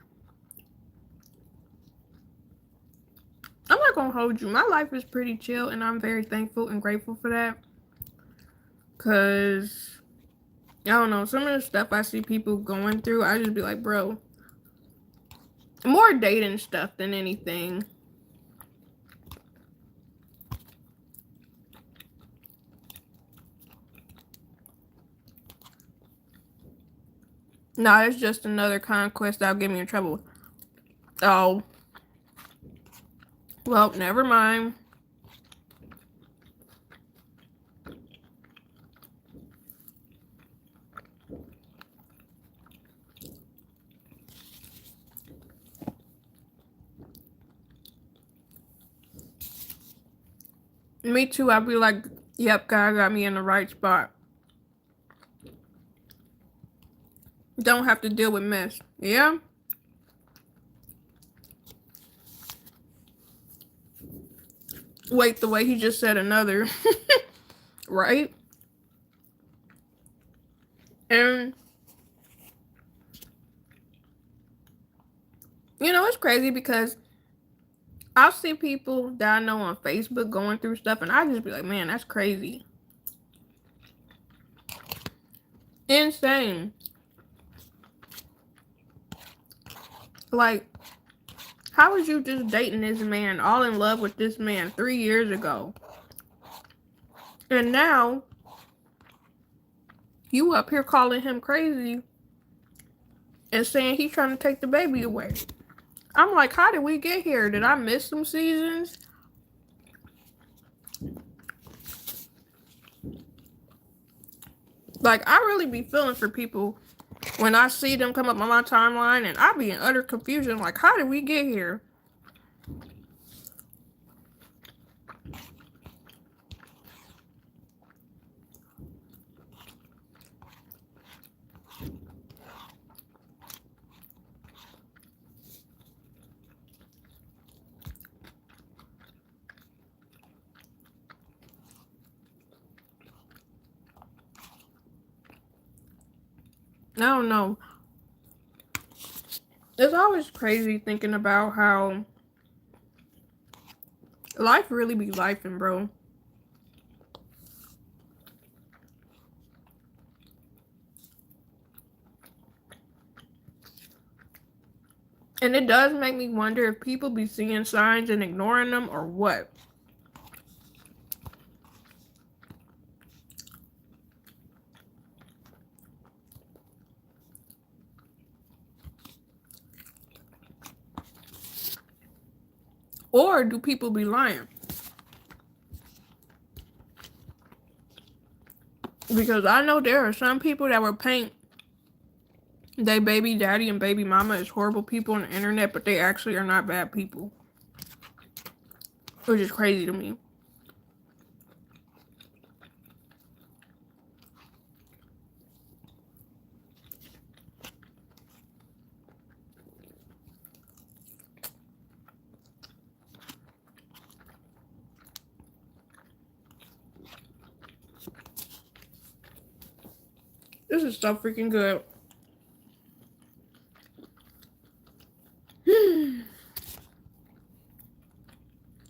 I'm not gonna hold you. My life is pretty chill, and I'm very thankful and grateful for that. Cause I don't know, some of the stuff I see people going through, I just be like, bro, more dating stuff than anything. Nah, it's just another conquest that'll get me in trouble. Oh. Well, never mind. Me too. I'd be like, yep, God got me in the right spot. Don't have to deal with mess. Yeah? Wait, the way he just said another. Right? And you know, it's crazy because I'll see people that I know on Facebook going through stuff, and I just be like, man, that's crazy. Insane. Like, how was you just dating this man, all in love with this man 3 years ago? And now, you up here calling him crazy and saying he's trying to take the baby away. I'm like, how did we get here? Did I miss some seasons? Like, I really be feeling for people when I see them come up on my timeline, and I be in utter confusion. Like, how did we get here? I don't know. It's always crazy thinking about how life really be lifing, bro. And it does make me wonder if people be seeing signs and ignoring them or what. Or do people be lying? Because I know there are some people that will paint they baby daddy and baby mama as horrible people on the internet, but they actually are not bad people. Which is crazy to me. This is so freaking good.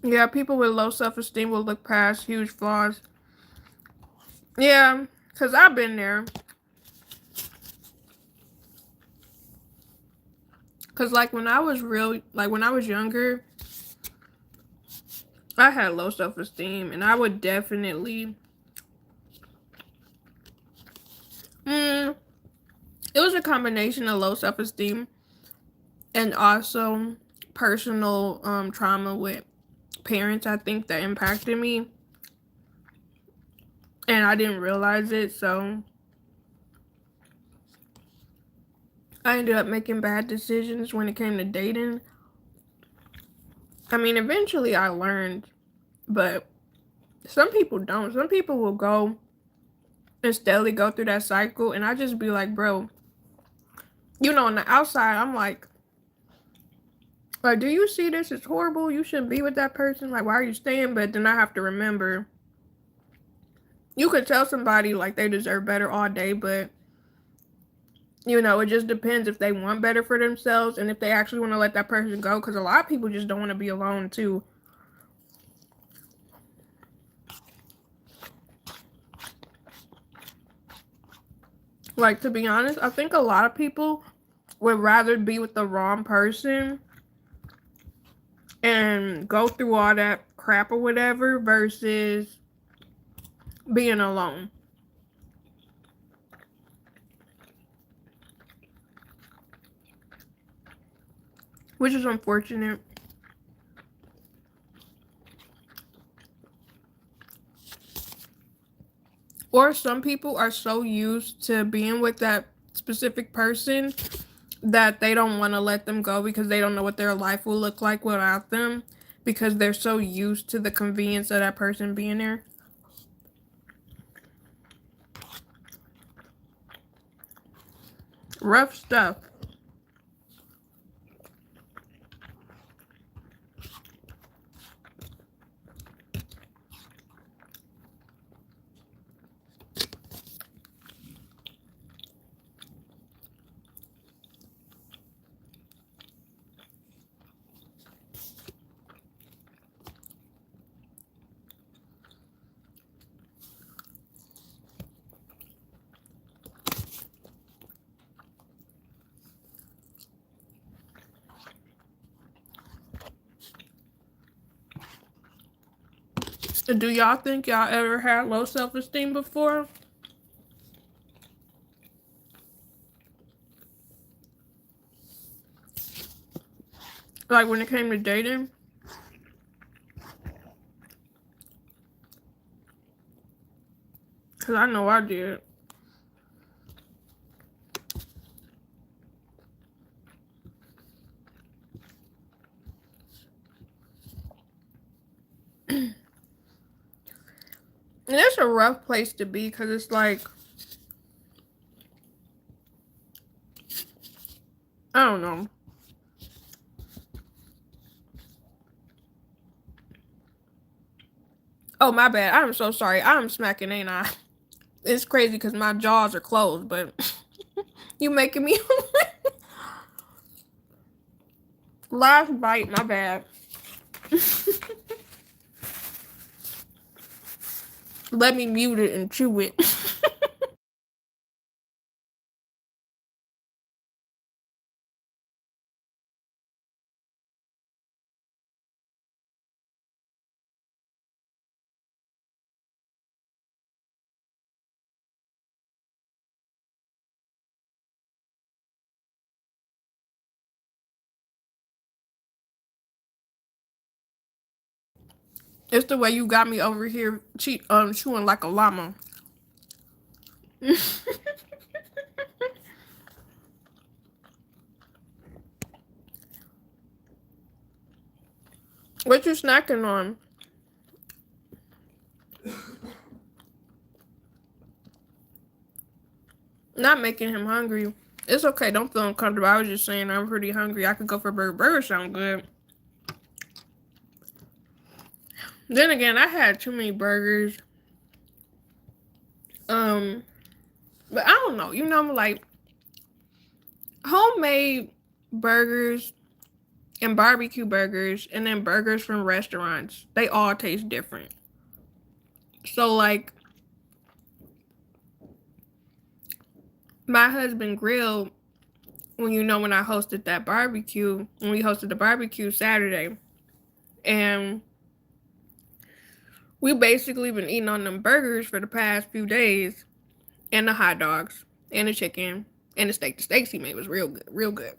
Yeah, people with low self-esteem will look past huge flaws. Yeah, because I've been there. Because, like, when I was when I was younger, I had low self-esteem, and I would definitely, it was a combination of low self-esteem and also personal trauma with parents, I think, that impacted me. And I didn't realize it, so I ended up making bad decisions when it came to dating. I mean, eventually I learned, but some people don't. Some people will go and steadily go through that cycle, and I just be like, bro, on the outside, I'm like, do you see this? It's horrible. You shouldn't be with that person. Like, why are you staying? But then I have to remember, you could tell somebody like they deserve better all day, but it just depends if they want better for themselves and if they actually want to let that person go. Because a lot of people just don't want to be alone too. Like, to be honest, I think a lot of people would rather be with the wrong person and go through all that crap or whatever versus being alone. Which is unfortunate. Or some people are so used to being with that specific person that they don't want to let them go because they don't know what their life will look like without them because they're so used to the convenience of that person being there. Rough stuff. Do y'all think y'all ever had low self-esteem before? Like when it came to dating. Because I know I did. And it's a rough place to be because it's like, I don't know. Oh, my bad. I'm so sorry. I'm smacking, ain't I? It's crazy because my jaws are closed, but you making me. Last bite, my bad. Let me mute it and chew it. It's the way you got me over here chewing like a llama. What you snacking on? Not making him hungry. It's okay. Don't feel uncomfortable. I was just saying I'm pretty hungry. I could go for a burger. Burgers sound good. Then again, I had too many burgers. Um, but I don't know. You know, like homemade burgers and barbecue burgers and then burgers from restaurants, they all taste different. So like my husband grilled when I hosted that barbecue, when we hosted the barbecue Saturday, and we basically been eating on them burgers for the past few days, and the hot dogs, and the chicken, and the steak. The steaks he made was real good, real good.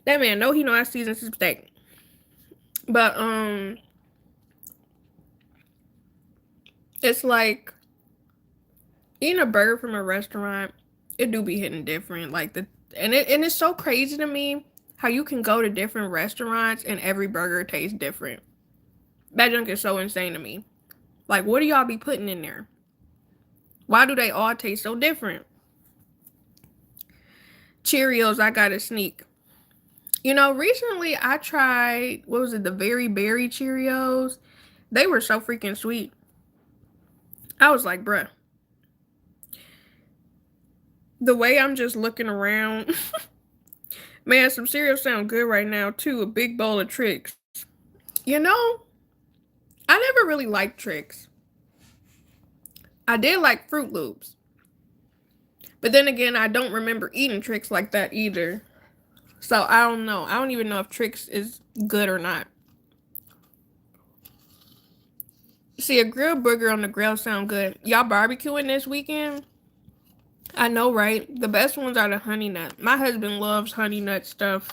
That man know he know I seasoned his steak. But it's like eating a burger from a restaurant, it do be hitting different. Like it's so crazy to me how you can go to different restaurants and every burger tastes different. That junk is so insane to me. Like, what do y'all be putting in there? Why do they all taste so different? Cheerios, I got a sneak. You know, recently I tried, what was it, the Very Berry Cheerios. They were so freaking sweet. I was like, bruh, the way I'm just looking around, man, some cereals sound good right now too. A big bowl of Trix. You know, I never really liked Trix. I did like Fruit Loops. But then again, I don't remember eating Trix like that either. So I don't know. I don't even know if Trix is good or not. See, a grilled burger on the grill sound good. Y'all barbecuing this weekend? I know, right? The best ones are the honey nut. My husband loves honey nut stuff.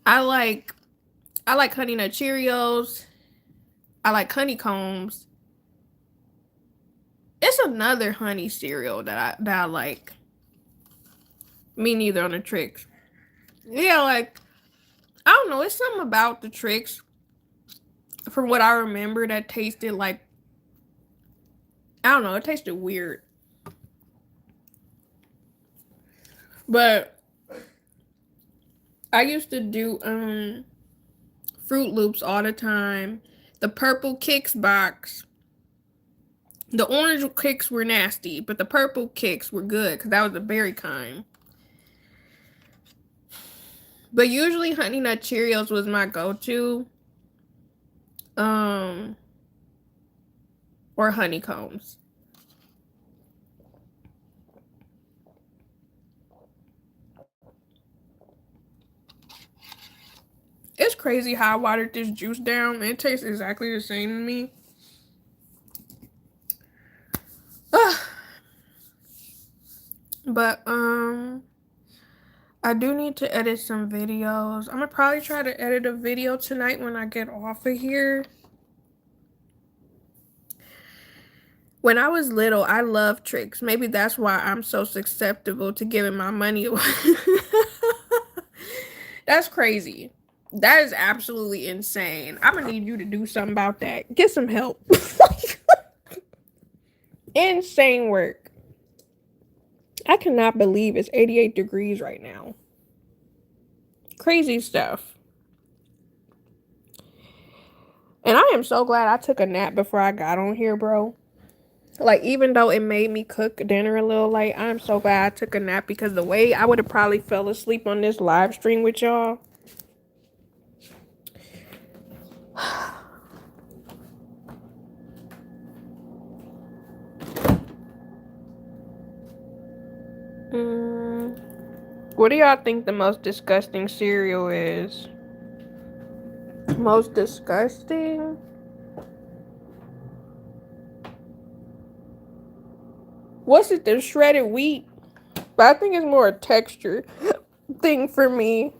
I like I like honey nut Cheerios. I like honeycombs. It's another honey cereal that I like. Me neither on the Trix. Yeah, like I don't know. It's something about the Trix from what I remember that tasted like I don't know. It tasted weird. But I used to do Fruit Loops all the time. The purple Kicks box. The orange Kicks were nasty, but the purple Kicks were good because that was the berry kind. But usually Honey Nut Cheerios was my go-to. Um, or honeycombs. It's crazy how I watered this juice down. It tastes exactly the same to me. But I do need to edit some videos. I'm gonna probably try to edit a video tonight when I get off of here. When I was little, I loved tricks. Maybe that's why I'm so susceptible to giving my money away. That's crazy. That is absolutely insane. I'm gonna need you to do something about that. Get some help. Insane work. I cannot believe it's 88 degrees right now. Crazy stuff. And I am so glad I took a nap before I got on here, bro. Like, even though it made me cook dinner a little late, I'm so glad I took a nap, because the way I would have probably fell asleep on this live stream with y'all. What do y'all think the most disgusting cereal is? Most disgusting? What's it, the shredded wheat? But I think it's more a texture thing for me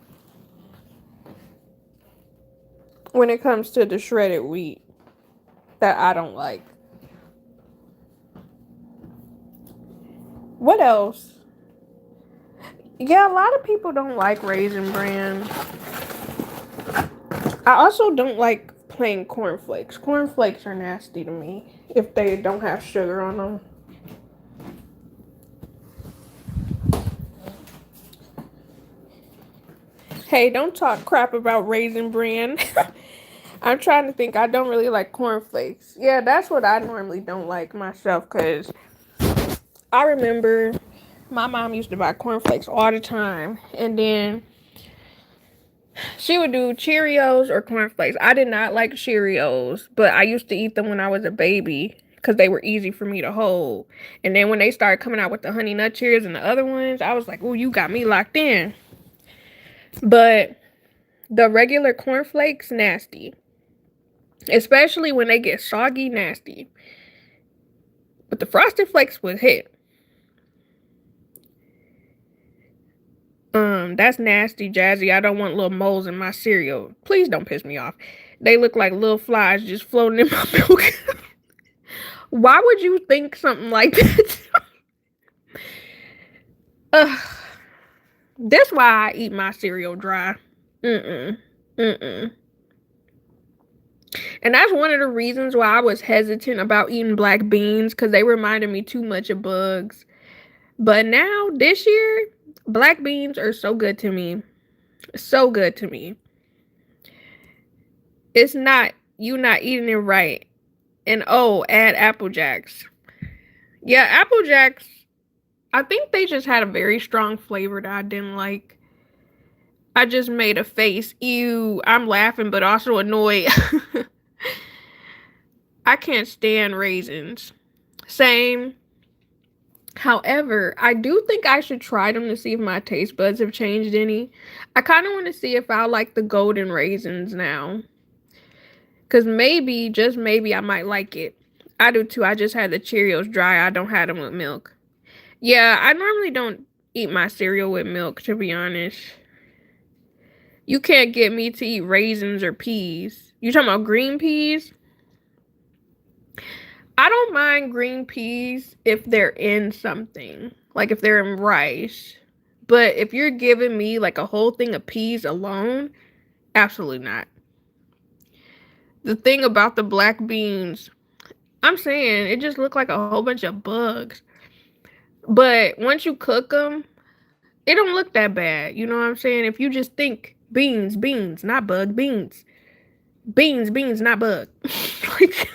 when it comes to the shredded wheat that I don't like. What else? Yeah, a lot of people don't like Raisin Bran. I also don't like plain cornflakes. Cornflakes are nasty to me if they don't have sugar on them. Hey, don't talk crap about Raisin Bran. I'm trying to think. I don't really like cornflakes. Yeah, that's what I normally don't like myself, because I remember my mom used to buy cornflakes all the time, and then she would do Cheerios or cornflakes. I did not like Cheerios, but I used to eat them when I was a baby because they were easy for me to hold. And then when they started coming out with the Honey Nut Cheerios and the other ones, I was like, oh, you got me locked in. But the regular cornflakes, nasty. Especially when they get soggy, nasty. But the Frosted Flakes would hit. That's nasty, Jazzy. I don't want little moles in my cereal. Please don't piss me off. They look like little flies just floating in my milk. Why would you think something like that? That's why I eat my cereal dry. And that's one of the reasons why I was hesitant about eating black beans, because they reminded me too much of bugs. But now, this year, black beans are so good to me. So good to me. It's not you not eating it right. And oh, add Apple Jacks. Yeah, Apple Jacks, I think they just had a very strong flavor that I didn't like. I just made a face. Ew, I'm laughing but also annoyed. I can't stand raisins. Same. However, I do think I should try them to see if my taste buds have changed any. I kind of want to see if I like the golden raisins now. Because maybe, just maybe, I might like it. I do too. I just had the Cheerios dry. I don't have them with milk. Yeah, I normally don't eat my cereal with milk, to be honest. You can't get me to eat raisins or peas. You talking about green peas? I don't mind green peas if they're in something. Like if they're in rice. But if you're giving me like a whole thing of peas alone, absolutely not. The thing about the black beans, I'm saying it just looked like a whole bunch of bugs. But once you cook them, it don't look that bad. You know what I'm saying? If you just think beans, beans, not bug, beans. Beans, beans, not bug. Like,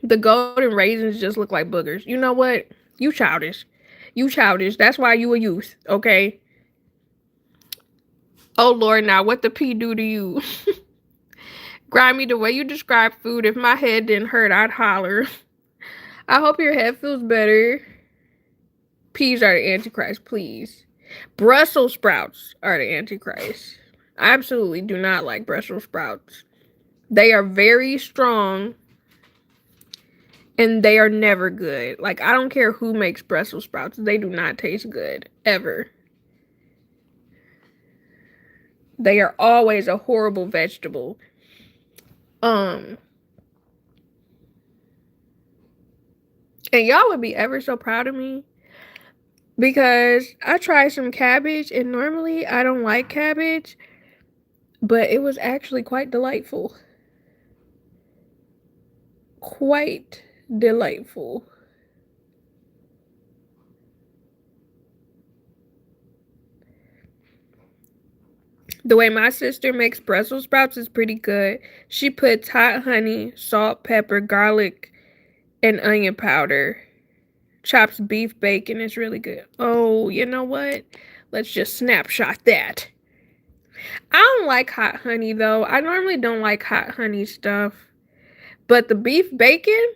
the golden raisins just look like boogers. You know what? You childish. You childish. That's why you a youth, okay? Oh, Lord, now what the P do to you? Grimy, the way you describe food, if my head didn't hurt, I'd holler. I hope your head feels better. Peas are the Antichrist, please. Brussels sprouts are the Antichrist. I absolutely do not like Brussels sprouts. They are very strong and they are never good. Like, I don't care who makes Brussels sprouts, they do not taste good ever. They are always a horrible vegetable. Um, and y'all would be ever so proud of me because I tried some cabbage, and normally I don't like cabbage, but it was actually quite delightful. Quite delightful. The way my sister makes Brussels sprouts is pretty good. She puts hot honey, salt, pepper, garlic, and onion powder. Chops beef bacon. It's really good. Oh, you know what? Let's just snapshot that. I don't like hot honey though. I normally don't like hot honey stuff. But the beef bacon,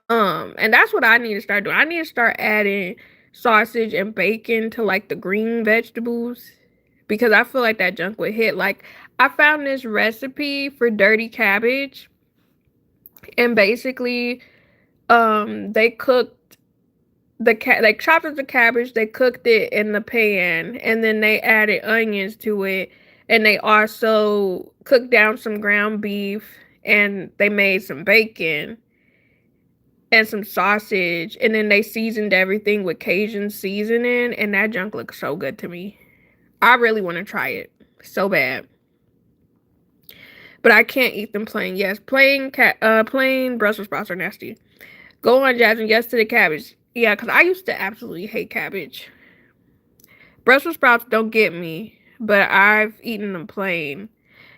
and that's what I need to start doing. I need to start adding sausage and bacon to like the green vegetables because I feel like that junk would hit. Like, I found this recipe for dirty cabbage, and basically they cooked they chopped up the cabbage, they cooked it in the pan, and then they added onions to it, and they also cooked down some ground beef, and they made some bacon and some sausage, and then they seasoned everything with Cajun seasoning, and that junk looks so good to me. I really want to try it so bad. But I can't eat them plain. Yes, plain Brussels sprouts are nasty. Go on, Jasmine. Yes to the cabbage. Yeah, because I used to absolutely hate cabbage. Brussels sprouts don't get me, but I've eaten them plain.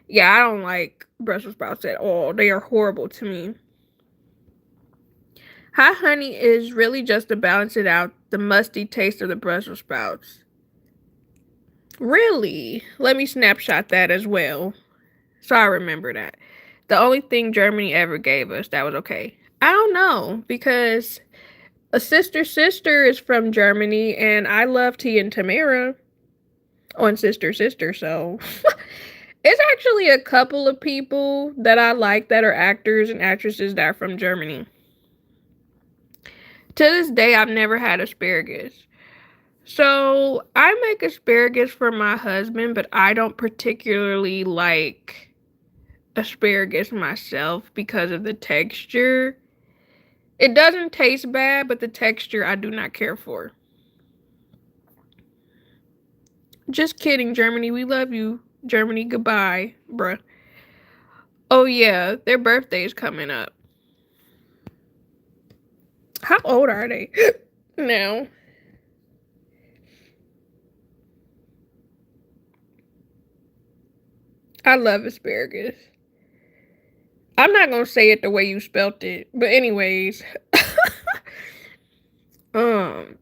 Yeah, I don't like Brussels sprouts at all. They are horrible to me. Hot honey is really just to balance it out, the musty taste of the Brussels sprouts. Really? Let me snapshot that as well, so I remember that. The only thing Germany ever gave us that was okay. I don't know, because a sister is from Germany, and I love Tia and Tamara on Sister, so it's actually a couple of people that I like that are actors and actresses that are from Germany. To this day, I've never had asparagus. So I make asparagus for my husband, but I don't particularly like asparagus myself because of the texture. It doesn't taste bad, but the texture I do not care for. Just kidding, Germany. We love you. Germany, goodbye, bruh. Oh yeah, their birthday is coming up. How old are they now? I love asparagus. I'm not gonna say it the way you spelt it, but anyways, um,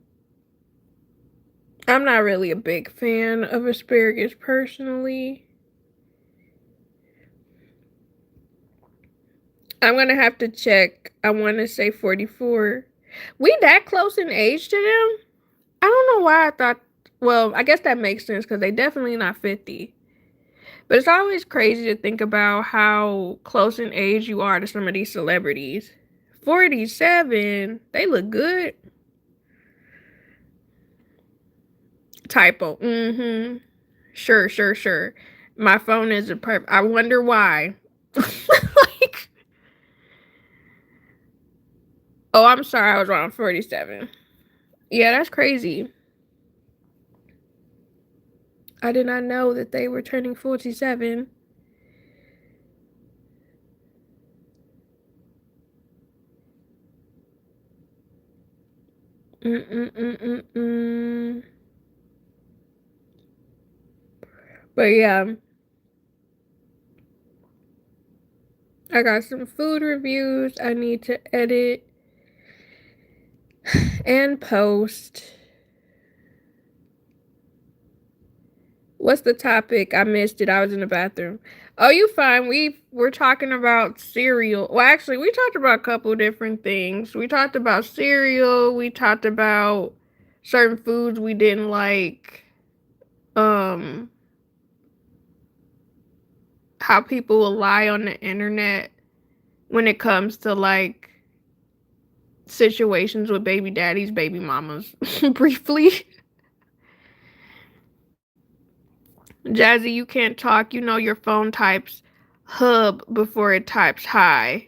I'm not really a big fan of asparagus personally. I'm gonna have to check. I want to say 44. We that close in age to them? I don't know why I thought. Well, I guess that makes sense because they definitely not 50. But it's always crazy to think about how close in age you are to some of these celebrities. 47. They look good. Typo. Mm-hmm. Sure. My phone isn't perfect. I wonder why. Like, oh, I'm sorry. I was wrong. 47. Yeah, that's crazy. I did not know that they were turning 47. Mm-mm-mm-mm-mm. But yeah, I got some food reviews I need to edit and post. What's the topic? I missed it. I was in the bathroom. Oh, you fine. We're talking about cereal. Well, actually, we talked about a couple different things. We talked about cereal. We talked about certain foods we didn't like. Um, how people will lie on the internet. when it comes to like situations with baby daddies, baby mamas. Briefly. Jazzy, you can't talk. You know your phone types hub before it types hi.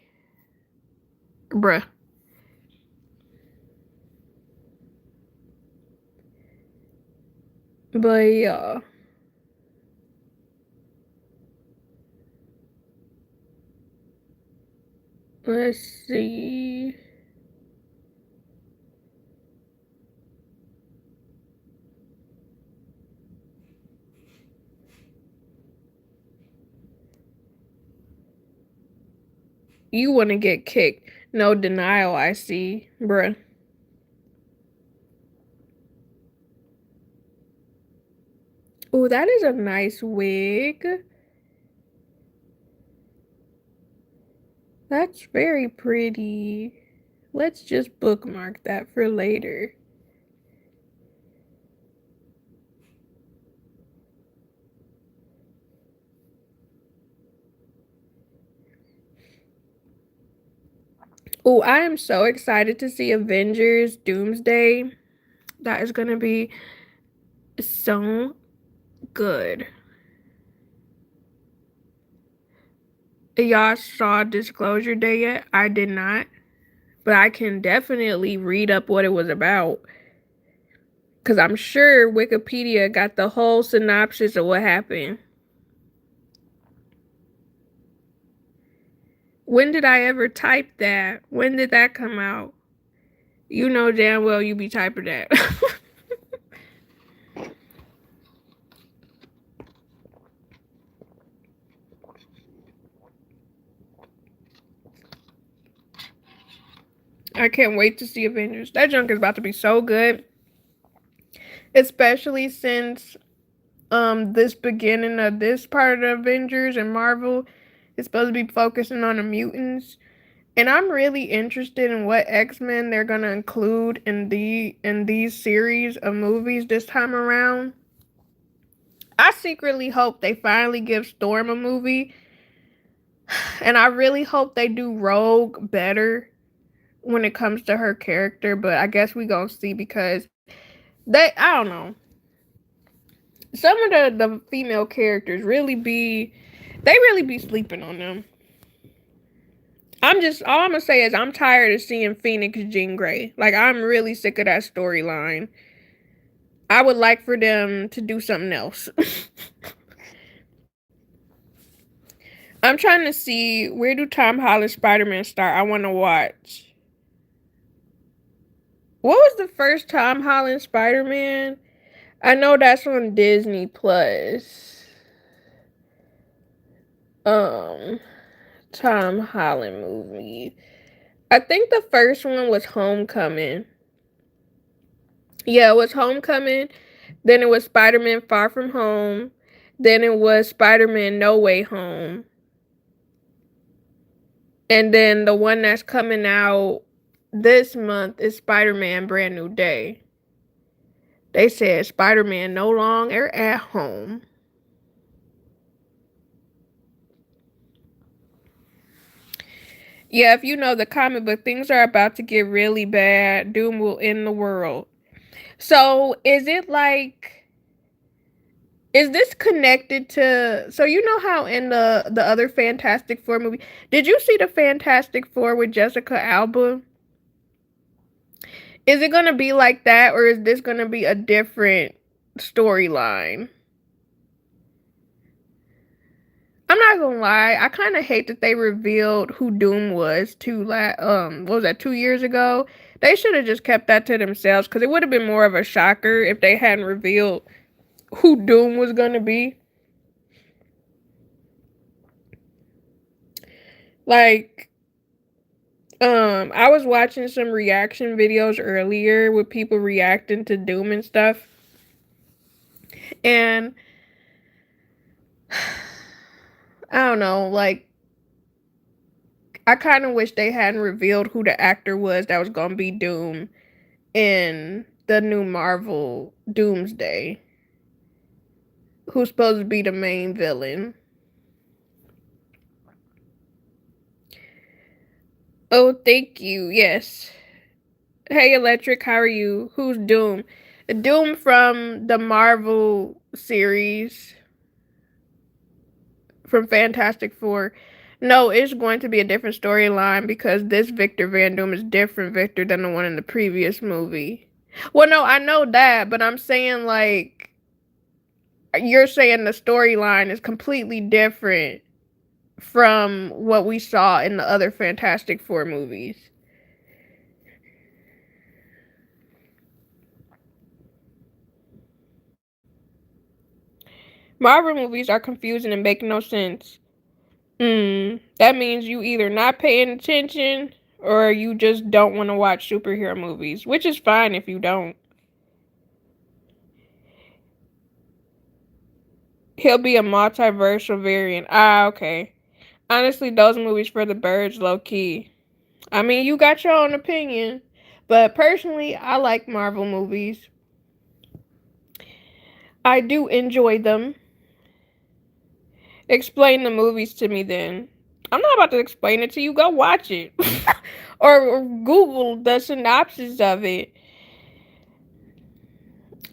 Bruh. But yeah. Let's see. You want to get kicked. No denial, I see. Bruh. Oh, that is a nice wig. That's very pretty. Let's just bookmark that for later. Oh, I am so excited to see Avengers Doomsday. That is going to be so good. Y'all saw Disclosure Day yet? I did not. But I can definitely read up what it was about. Because I'm sure Wikipedia got the whole synopsis of what happened. When did I ever type that? When did that come out? You know damn well you be typing that. I can't wait to see Avengers. That junk is about to be so good. Especially since this beginning of this part of the Avengers and Marvel is supposed to be focusing on the mutants. And I'm really interested in what X-Men they're gonna include in these series of movies this time around. I secretly hope they finally give Storm a movie. And I really hope they do Rogue better when it comes to her character, but I guess we gonna see because I don't know. Some of the female characters really be sleeping on them. All I'm gonna say is I'm tired of seeing Phoenix Jean Grey. Like I'm really sick of that storyline. I would like for them to do something else. I'm trying to see where do Tom Holland Spider-Man start. I want to watch. What was the first Tom Holland Spider-Man? I know that's on Disney Plus. Um, Tom Holland movie. I think the first one was Homecoming. Yeah, it was Homecoming. Then it was Spider-Man Far From Home. Then it was Spider-Man No Way Home. And then the one that's coming out this month is Spider-Man Brand New Day. They said Spider-Man no longer at home. Yeah, if you know the comic book, things are about to get really bad. Doom will end the world. So is this connected to so you know how in the other Fantastic Four movie, did you see the Fantastic Four with Jessica Alba? Is it gonna be like that or is this gonna be a different storyline? I'm not gonna lie, I kind of hate that they revealed who Doom was what was that, 2 years ago? They should have just kept that to themselves because it would have been more of a shocker if they hadn't revealed who Doom was gonna be. Like, I was watching some reaction videos earlier with people reacting to Doom and stuff. And I don't know, like I kind of wish they hadn't revealed who the actor was that was gonna be Doom in the new Marvel Doomsday, who's supposed to be the main villain. Oh, thank you. Yes. Hey, Electric, how are you? Who's Doom? Doom from the Marvel series from Fantastic Four. No, it's going to be a different storyline because this Victor Van Doom is different Victor than the one in the previous movie. Well, no, I know that, but I'm saying like you're saying the storyline is completely different from what we saw in the other Fantastic Four movies. Marvel movies are confusing and make no sense. That means you either not paying attention or you just don't want to watch superhero movies, which is fine if you don't. He'll be a multiversal variant. Ah, okay. Honestly, those movies for the birds, low key. I mean, you got your own opinion, but personally, I like Marvel movies. I do enjoy them. Explain the movies to me then. I'm not about to explain it to you. Go watch it. Or Google the synopsis of it.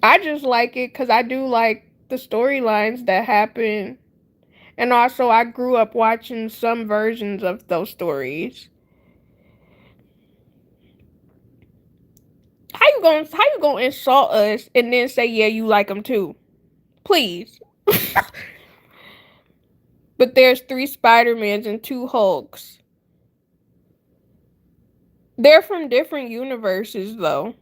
I just like it because I do like the storylines that happen. And also, I grew up watching some versions of those stories. How you gonna insult us and then say yeah you like them too? Please. But there's 3 Spider-Mans and 2 Hulks. They're from different universes though.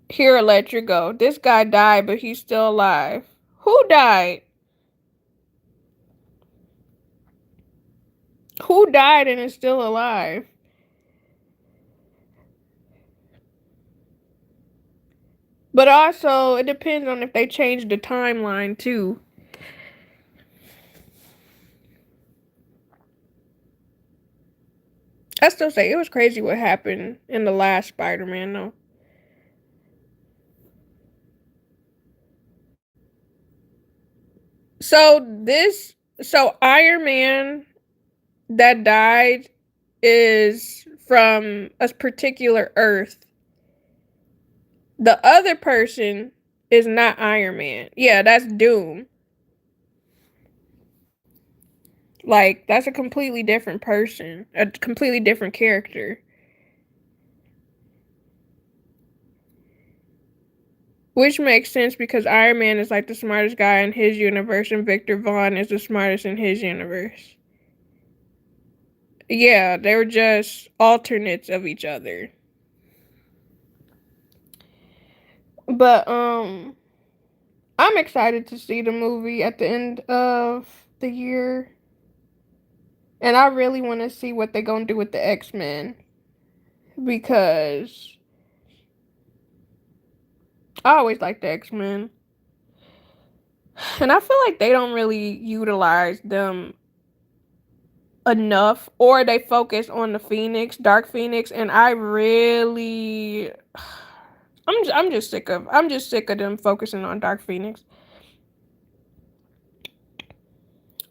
Here, Electric go. This guy died, but he's still alive. Who died? Who died and is still alive? But also, it depends on if they change the timeline too. I still say it was crazy what happened in the last Spider-Man though. So Iron Man that died is from a particular Earth. The other person is not Iron Man. Yeah, that's Doom. Like, that's a completely different person, a completely different character. Which makes sense because Iron Man is like the smartest guy in his universe, and Victor Vaughn is the smartest in his universe. Yeah, they were just alternates of each other. But I'm excited to see the movie at the end of the year. And I really want to see what they're going to do with the X-Men because I always like the X-Men. And I feel like they don't really utilize them enough or they focus on the Phoenix, Dark Phoenix, and I really I'm just sick of them focusing on Dark Phoenix.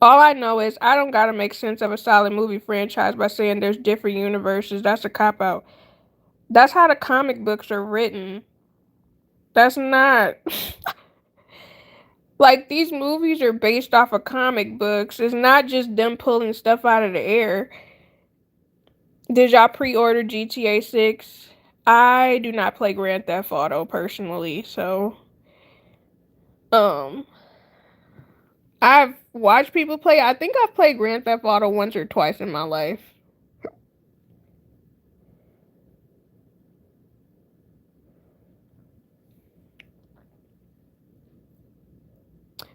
All I know is I don't gotta make sense of a solid movie franchise by saying there's different universes. That's a cop out. That's how the comic books are written. That's not like these movies are based off of comic books. It's not just them pulling stuff out of the air. Did y'all pre-order GTA 6? I do not play Grand Theft Auto personally, so um I've watched people play. I think I've played Grand Theft Auto once or twice in my life.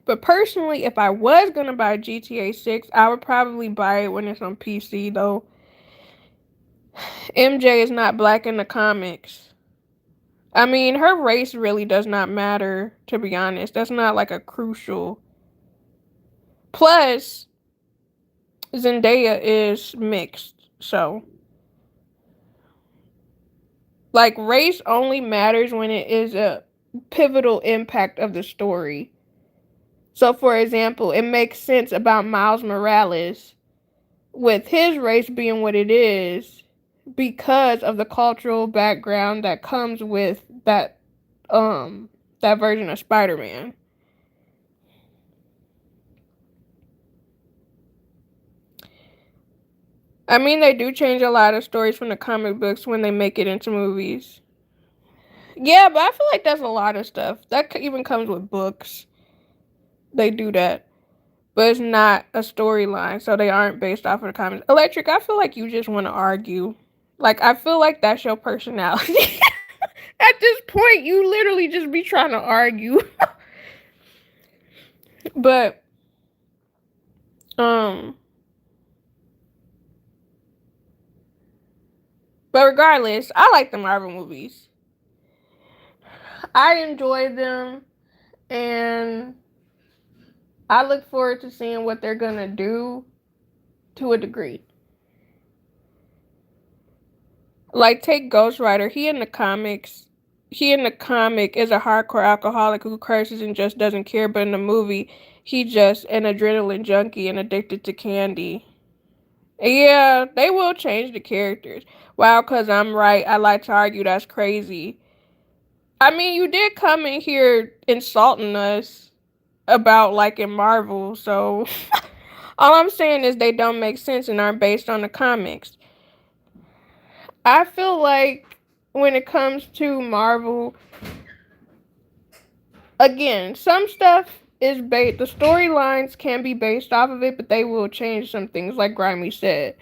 But personally, if I was gonna buy GTA 6, I would probably buy it when it's on PC though. MJ is not black in the comics. I mean, her race really does not matter, to be honest. That's not like a crucial. Plus, Zendaya is mixed, so like race only matters when it is a pivotal impact of the story. So, for example, it makes sense about Miles Morales with his race being what it is because of the cultural background that comes with um that version of Spider-Man. I mean, they do change a lot of stories from the comic books when they make it into movies. Yeah, but I feel like that's a lot of stuff. That even comes with books. They do that. But it's not a storyline, so they aren't based off of the comics. Electric, I feel like you just want to argue. Like, I feel like that's your personality. At this point, you literally just be trying to argue. but, um, but regardless, I like the Marvel movies. I enjoy them, and I look forward to seeing what they're gonna do to a degree. Like, take Ghost Rider. He in the comic is a hardcore alcoholic who curses and just doesn't care, but in the movie, he just an adrenaline junkie and addicted to candy. Yeah, they will change the characters. Wow, cause I'm right. I like to argue that's crazy. I mean, you did come in here insulting us about like in Marvel, so all I'm saying is they don't make sense and aren't based on the comics. I feel like when it comes to Marvel, again, some stuff is based, the storylines can be based off of it, but they will change some things, like Grimy said.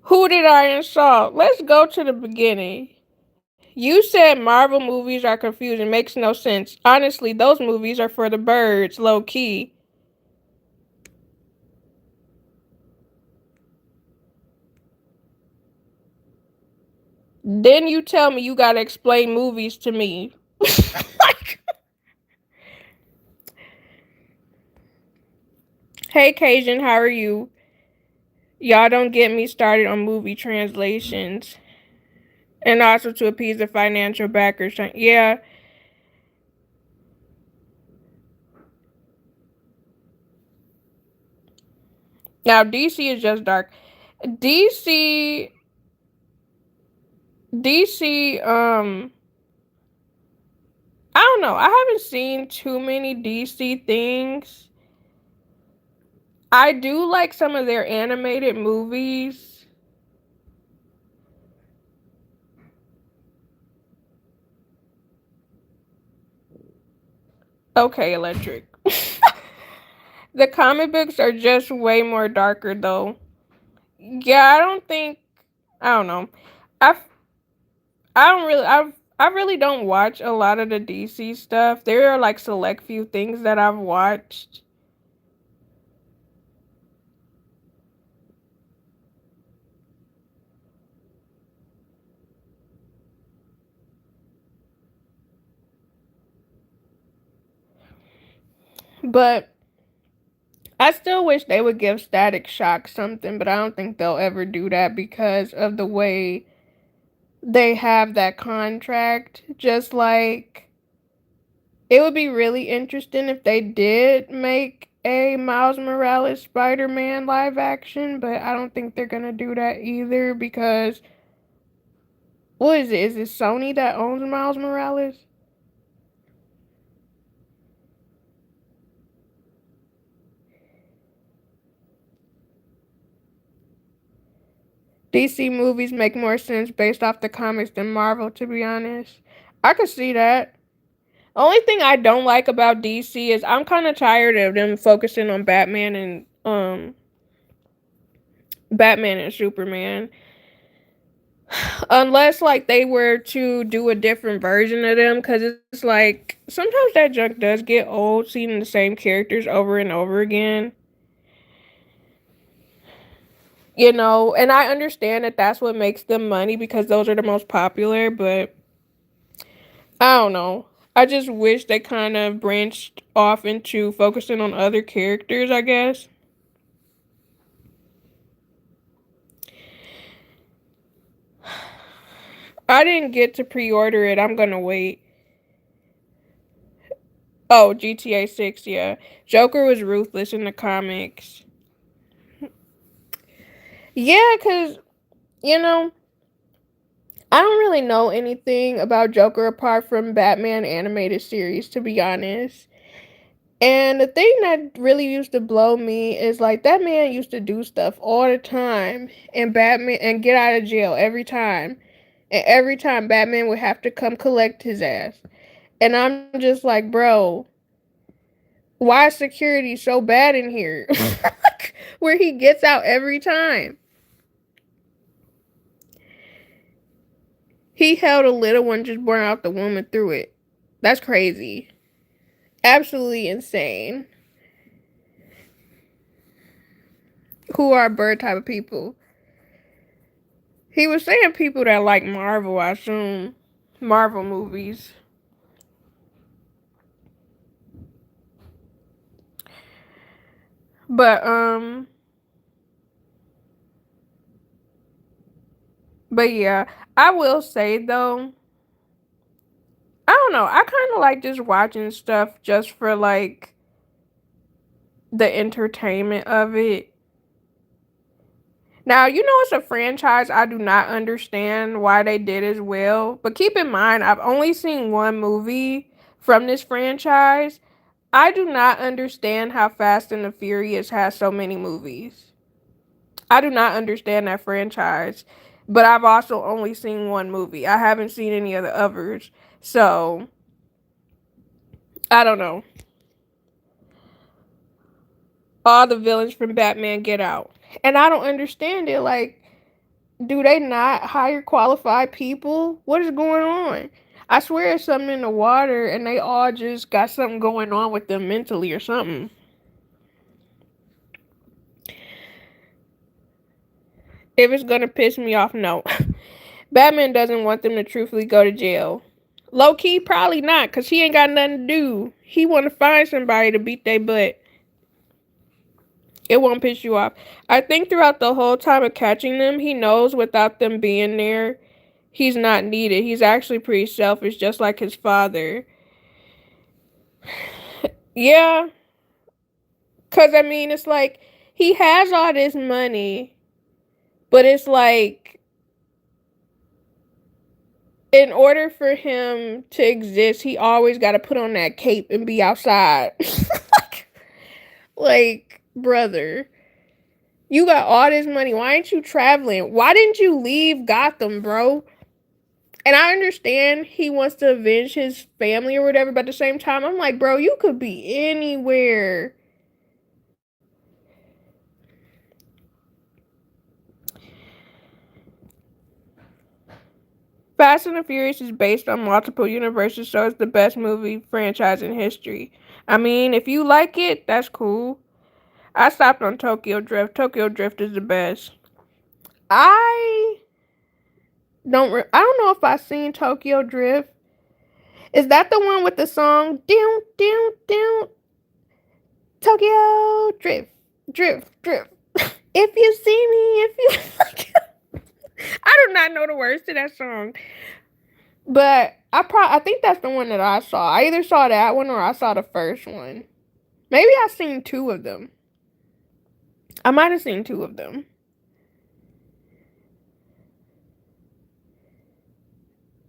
Who did I insult? Let's go to the beginning. You said Marvel movies are confusing. Makes no sense. Honestly, those movies are for the birds, low key. Then you tell me you gotta explain movies to me. Like, hey Cajun, how are you? Y'all don't get me started on movie translations. And also to appease the financial backers. Yeah. Now DC is just dark. DC DC I don't know. I haven't seen too many DC things. I do like some of their animated movies. Okay, Electric. The comic books are just way more darker though. Yeah, I don't know. I I don't really I really don't watch a lot of the DC stuff. There are like select few things that I've watched. But I still wish they would give Static Shock something, but I don't think they'll ever do that because of the way they have that contract. Just like it would be really interesting if they did make a Miles Morales Spider-Man live action, but I don't think they're gonna do that either because what is it? Is it Sony that owns Miles Morales? DC movies make more sense based off the comics than Marvel, to be honest. I could see that. Only thing I don't like about DC is I'm kind of tired of them focusing on Batman and Superman. Unless like they were to do a different version of them, because it's like sometimes that junk does get old, seeing the same characters over and over again. You know, and I understand that that's what makes them money because those are the most popular, but I don't know. I just wish they kind of branched off into focusing on other characters, I guess. I didn't get to pre order it. I'm gonna wait. Oh, GTA 6, yeah. Joker was ruthless in the comics. Yeah, because, you know, I don't really know anything about Joker apart from Batman animated series, to be honest. And the thing that really used to blow me is like that man used to do stuff all the time and Batman and get out of jail every time. And every time Batman would have to come collect his ass. And I'm just like, bro, why is security so bad in here? Where he gets out every time. He held a little one just born out the womb and threw it. That's crazy. Absolutely insane. Who are bird type of people? He was saying people that like Marvel, I assume. Marvel movies. But but yeah, I will say though, I don't know. I kind of like just watching stuff just for like the entertainment of it. Now, you know it's a franchise I do not understand why they did as well. But keep in mind, I've only seen one movie from this franchise. I do not understand how Fast and the Furious has so many movies. I do not understand that franchise. But I've also only seen one movie. I haven't seen any of the others. So, I don't know. All the villains from Batman get out. And I don't understand it. Like, do they not hire qualified people? What is going on? I swear it's something in the water and they all just got something going on with them mentally or something. If it's gonna piss me off, no. Batman doesn't want them to truthfully go to jail. Low key, probably not, because he ain't got nothing to do. He want to find somebody to beat their butt. It won't piss you off. I think throughout the whole time of catching them, he knows without them being there, he's not needed. He's actually pretty selfish, just like his father. Yeah, because I mean, it's like he has all this money, but it's like in order for him to exist, he always got to put on that cape and be outside. Like, brother, you got all this money. Why ain't you traveling? Why didn't you leave Gotham, bro? And I understand he wants to avenge his family or whatever, but at the same time, I'm like, bro, you could be anywhere. Fast and the Furious is based on multiple universes, so it's the best movie franchise in history. I mean, if you like it, that's cool. I stopped on Tokyo Drift. Tokyo Drift is the best. I I don't know if I've seen Tokyo Drift. Is that the one with the song down down down Tokyo Drift Drift Drift? If you see me, if you I do not know the words to that song. But I think that's the one that I saw. I either saw that one or I saw the first one. Maybe I've seen two of them. I might have seen two of them.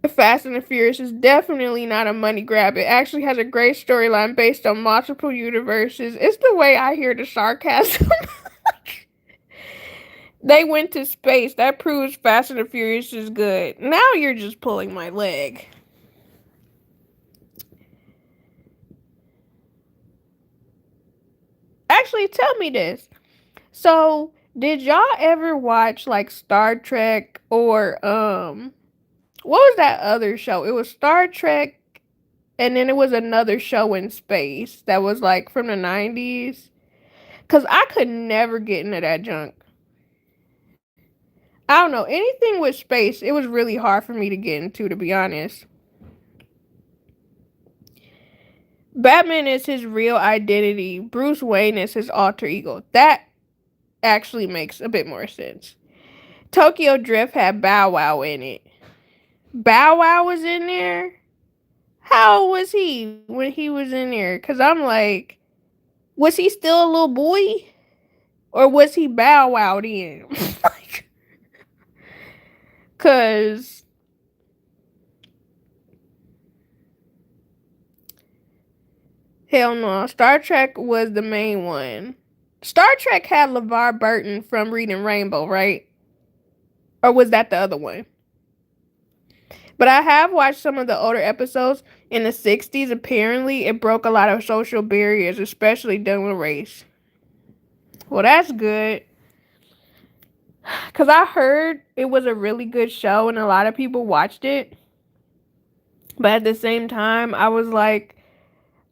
Fast and the Furious is definitely not a money grab. It actually has a great storyline based on multiple universes. It's the way I hear the sarcasm. They went to space. That proves Fast and the Furious is good. Now you're just pulling my leg. Actually, tell me this. So, did y'all ever watch like Star Trek or what was that other show? It was Star Trek and then it was another show in space that was like from the 90s. Cause I could never get into that junk. I don't know. Anything with space, it was really hard for me to get into, to be honest. Batman is his real identity. Bruce Wayne is his alter ego. That actually makes a bit more sense. Tokyo Drift had Bow Wow in it. Bow Wow was in there? How old was he when he was in there? Cause I'm like, was he still a little boy? Or was he Bow Wow in? Like, cause hell no, Star Trek was the main one. Star Trek had LeVar Burton from Reading Rainbow, right? Or was that the other one? But I have watched some of the older episodes in the 60s. Apparently, it broke a lot of social barriers, especially dealing with race. Well, that's good. Because I heard it was a really good show and a lot of people watched it. But at the same time, I was like,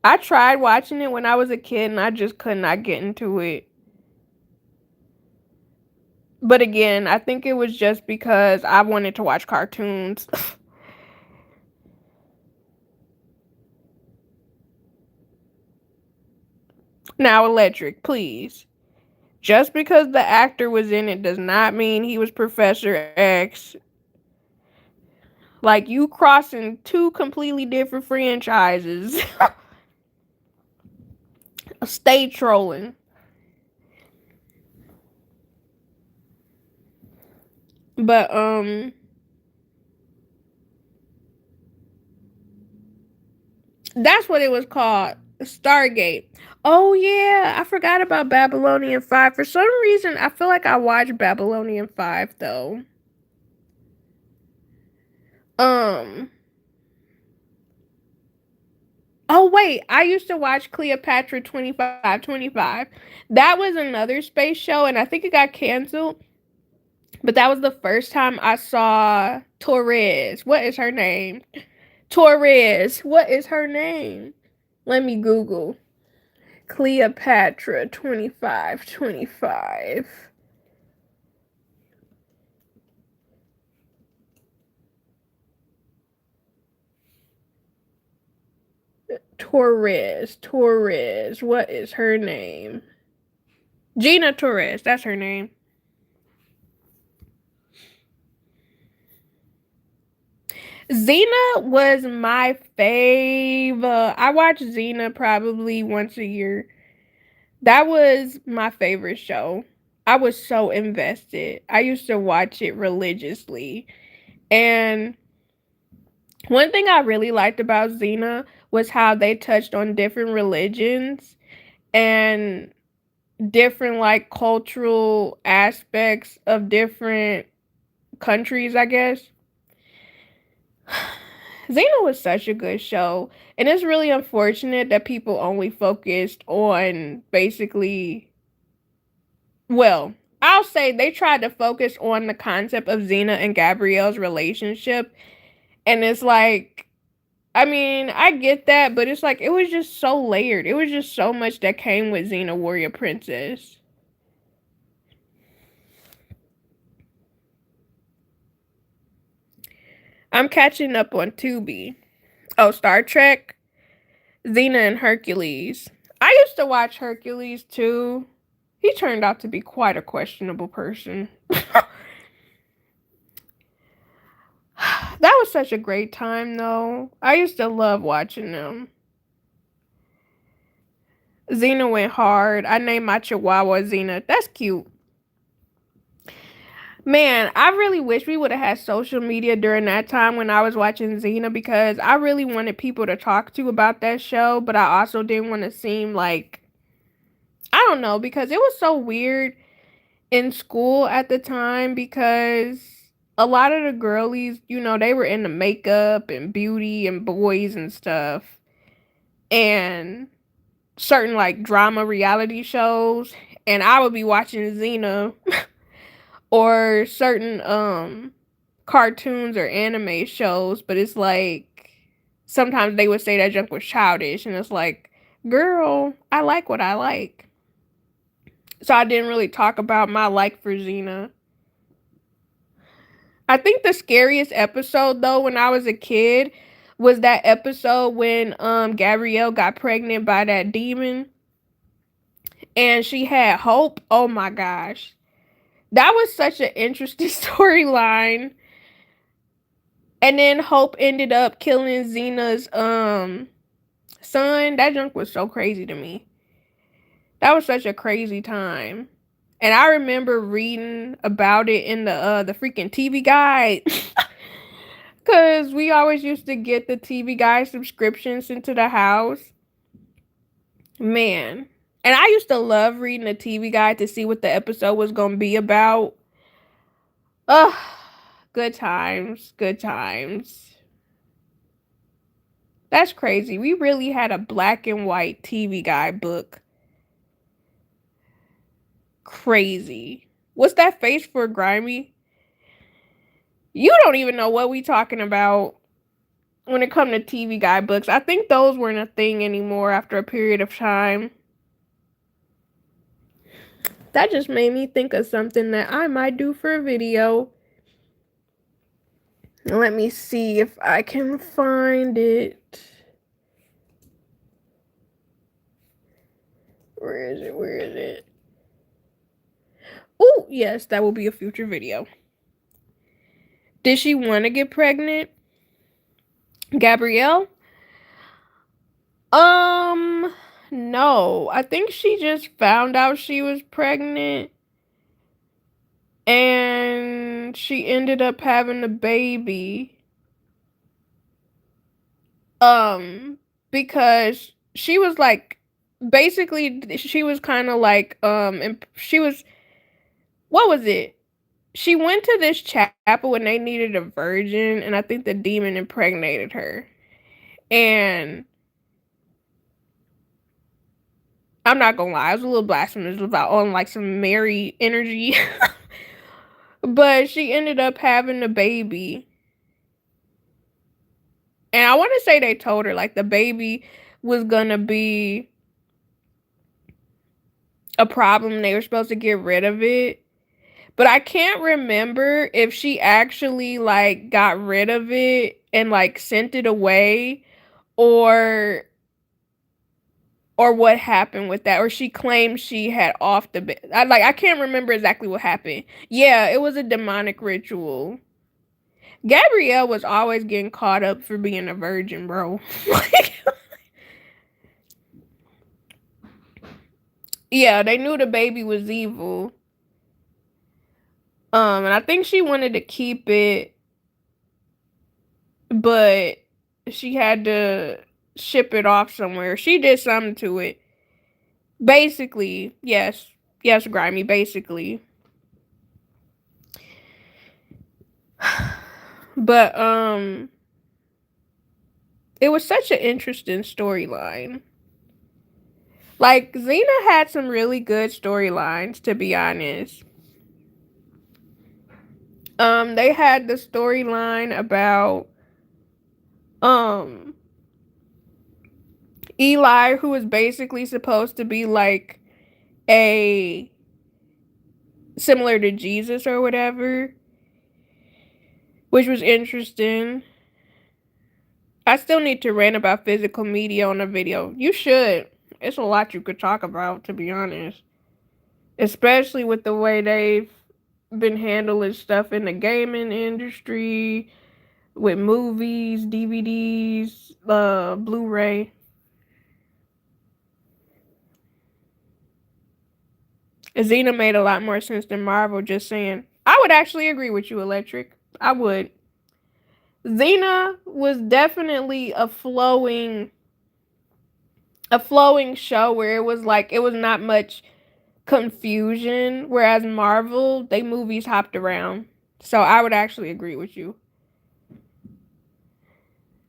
I tried watching it when I was a kid and I just could not get into it. But again, I think it was just because I wanted to watch cartoons. Now, Electric, please. Just because the actor was in it does not mean he was Professor X. Like, you crossing two completely different franchises. Stay trolling. But, that's what it was called. Stargate. Oh, yeah. I forgot about Babylonian 5. For some reason, I feel like I watched Babylonian 5, though. Um, Oh wait, I used to watch Cleopatra 2525. That was another space show and I think it got canceled. But that was the first time I saw Torres. What is her name? Torres. What is her name? Let me Google. Cleopatra 2525. Torres. Torres. What is her name? Gina Torres. That's her name. Xena was my fave. I watch Xena probably once a year. That was my favorite show. I was so invested. I used to watch it religiously. And one thing I really liked about Xena was how they touched on different religions and different like cultural aspects of different countries, I guess. Xena was such a good show, and it's really unfortunate that people only focused on basically, well, I'll say they tried to focus on the concept of Xena and Gabrielle's relationship, and it's like, I mean, I get that, but it's like it was just so layered. It was just so much that came with Xena Warrior Princess. I'm catching up on Tubi. Oh, Star Trek, Xena and Hercules. I used to watch Hercules too. He turned out to be quite a questionable person. That was such a great time, though. I used to love watching them. Xena went hard. I named my chihuahua Xena. That's cute. Man, I really wish we would have had social media during that time when I was watching Xena because I really wanted people to talk to about that show, but I also didn't want to seem like, I don't know, because it was so weird in school at the time because a lot of the girlies, they were into makeup and beauty and boys and stuff and certain like drama reality shows. And I would be watching Xena or certain cartoons or anime shows, but it's like sometimes they would say that junk was childish and it's like, girl, I like what I like. So I didn't really talk about my like for Xena. I think the scariest episode though when I was a kid was that episode when Gabrielle got pregnant by that demon and she had hope. Oh my gosh. That was such an interesting storyline. And then Hope ended up killing Xena's son. That junk was so crazy to me. That was such a crazy time. And I remember reading about it in the freaking TV guide. Cause we always used to get the TV guide subscriptions into the house. Man. And I used to love reading the TV guide to see what the episode was gonna be about. Ugh. Good times. Good times. That's crazy. We really had a black and white TV guide book. Crazy. What's that face for, Grimy? You don't even know what we talking about when it come to TV guide books. I think those weren't a thing anymore after a period of time. That just made me think of something that I might do for a video. Let me see if I can find it. Where is it? Where is it? Oh, yes, that will be a future video. Did she want to get pregnant? Gabrielle? No. I think she just found out she was pregnant and she ended up having a baby. Because she was like, basically, she was kind of like, she was, what was it? She went to this chapel when they needed a virgin, and I think the demon impregnated her. And I'm not gonna lie, I was a little blasphemous about on like some Mary energy. But she ended up having a baby. And I want to say they told her like the baby was gonna be a problem. They were supposed to get rid of it. But I can't remember if she actually like got rid of it and like sent it away or what happened with that, or she claimed she had off the bed. I can't remember exactly what happened. Yeah, it was a demonic ritual. Gabrielle was always getting caught up for being a virgin, bro. Yeah, they knew the baby was evil. And I think she wanted to keep it, but she had to ship it off somewhere. She did something to it. Basically, yes. Yes, Grimy, basically. But it was such an interesting storyline. Like Xena had some really good storylines, to be honest. They had the storyline about um Eli, who was basically supposed to be like a similar to Jesus or whatever, which was interesting. I still need to rant about physical media on a video. You should. It's a lot you could talk about, to be honest. Especially with the way they've been handling stuff in the gaming industry, with movies, DVDs, Blu-ray. Xena made a lot more sense than Marvel, just saying. I would actually agree with you, Electric. I would. Xena was definitely a flowing show where it was like it was not much confusion, whereas Marvel, they movies hopped around. So I would actually agree with you.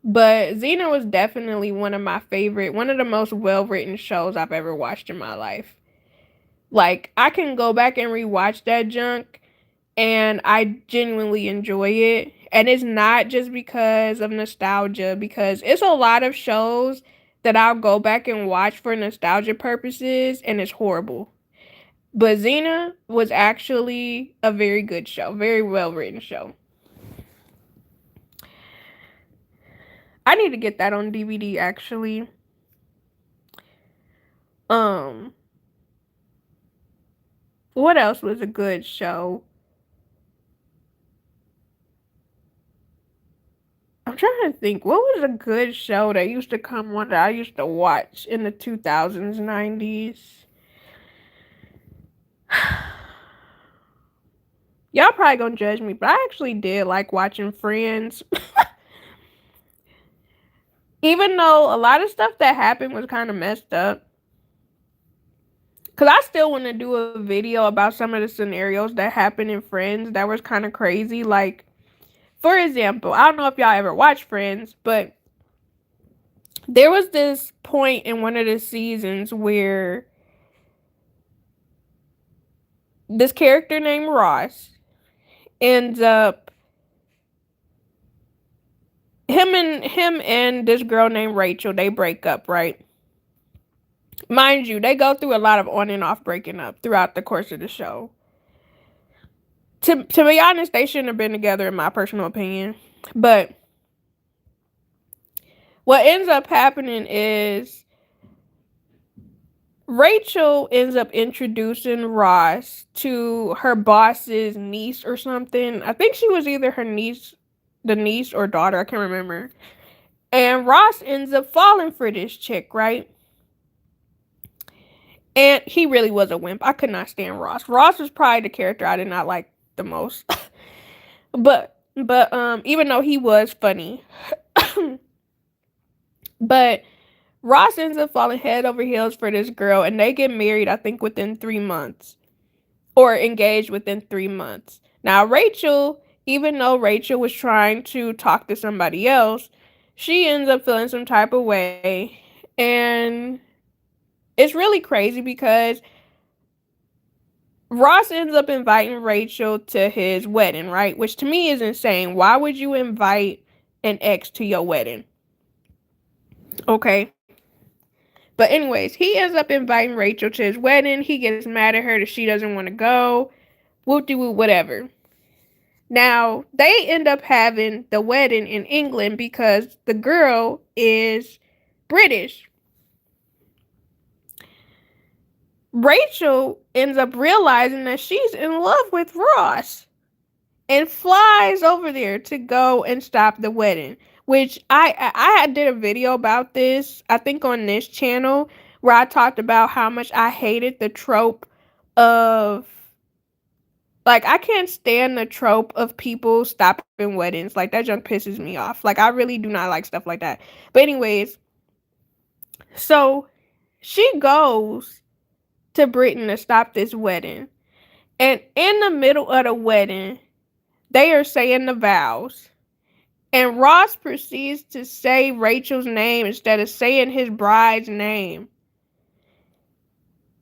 But Xena was definitely one of my favorite, one of the most well-written shows I've ever watched in my life. Like, I can go back and rewatch that junk and I genuinely enjoy it. And it's not just because of nostalgia, because it's a lot of shows that I'll go back and watch for nostalgia purposes and it's horrible. But Xena was actually a very good show, very well written show. I need to get that on DVD actually. Um, what else was a good show? I'm trying to think. What was a good show that used to come on that I used to watch in the 2000s, 90s? Y'all probably gonna judge me, but I actually did like watching Friends. Even though a lot of stuff that happened was kind of messed up. Because I still want to do a video about some of the scenarios that happened in Friends that was kind of crazy. Like, for example, I don't know if y'all ever watched Friends, but there was this point in one of the seasons where this character named Ross ends up him and this girl named Rachel, they break up, right? Mind you, they go through a lot of on and off breaking up throughout the course of the show. To be honest, they shouldn't have been together in my personal opinion. But what ends up happening is Rachel ends up introducing Ross to her boss's niece or something. I think she was either the niece or daughter, I can't remember. And Ross ends up falling for this chick, right? And he really was a wimp. I could not stand Ross. Ross was probably the character I did not like the most. but even though he was funny. But Ross ends up falling head over heels for this girl, and they get married, I think, within 3 months. Or engaged within 3 months. Now, Rachel, even though Rachel was trying to talk to somebody else, she ends up feeling some type of way. And it's really crazy because Ross ends up inviting Rachel to his wedding, right? Which to me is insane. Why would you invite an ex to your wedding? Okay. But anyways, he ends up inviting Rachel to his wedding. He gets mad at her that she doesn't want to go. Whoop-de-whoop, whatever. Now, they end up having the wedding in England because the girl is British. Rachel ends up realizing that she's in love with Ross and flies over there to go and stop the wedding. Which I did a video about this, I think on this channel, where I talked about how much I hated the trope of, like, I can't stand the trope of people stopping weddings. Like, that junk pisses me off. Like, I really do not like stuff like that. But anyways, so she goes to Britain to stop this wedding. And in the middle of the wedding, they are saying the vows. And Ross proceeds to say Rachel's name instead of saying his bride's name.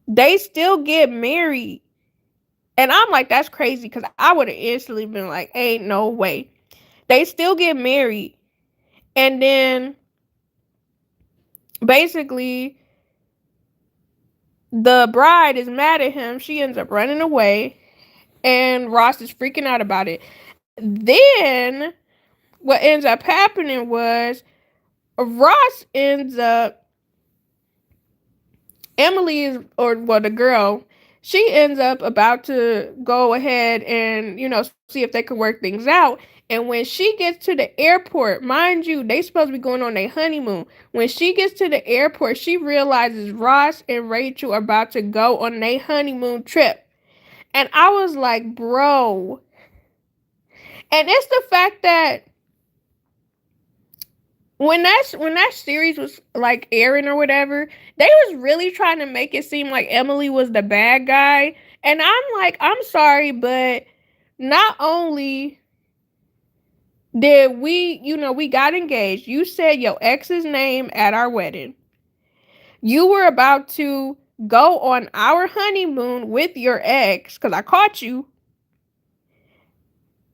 They still get married. And I'm like, that's crazy, because I would have instantly been like, ain't no way. They still get married. And then basically the bride is mad at him. She ends up running away. And Ross is freaking out about it. Then what ends up happening was Ross ends up, the girl, she ends up about to go ahead and, see if they could work things out. And when she gets to the airport, mind you, they supposed to be going on their honeymoon. When she gets to the airport, she realizes Ross and Rachel are about to go on their honeymoon trip. And I was like, bro. And it's the fact that when that series was like airing or whatever, they was really trying to make it seem like Emily was the bad guy. And I'm like, I'm sorry, but not only did we got engaged, you said your ex's name at our wedding. You were about to go on our honeymoon with your ex, because I caught you.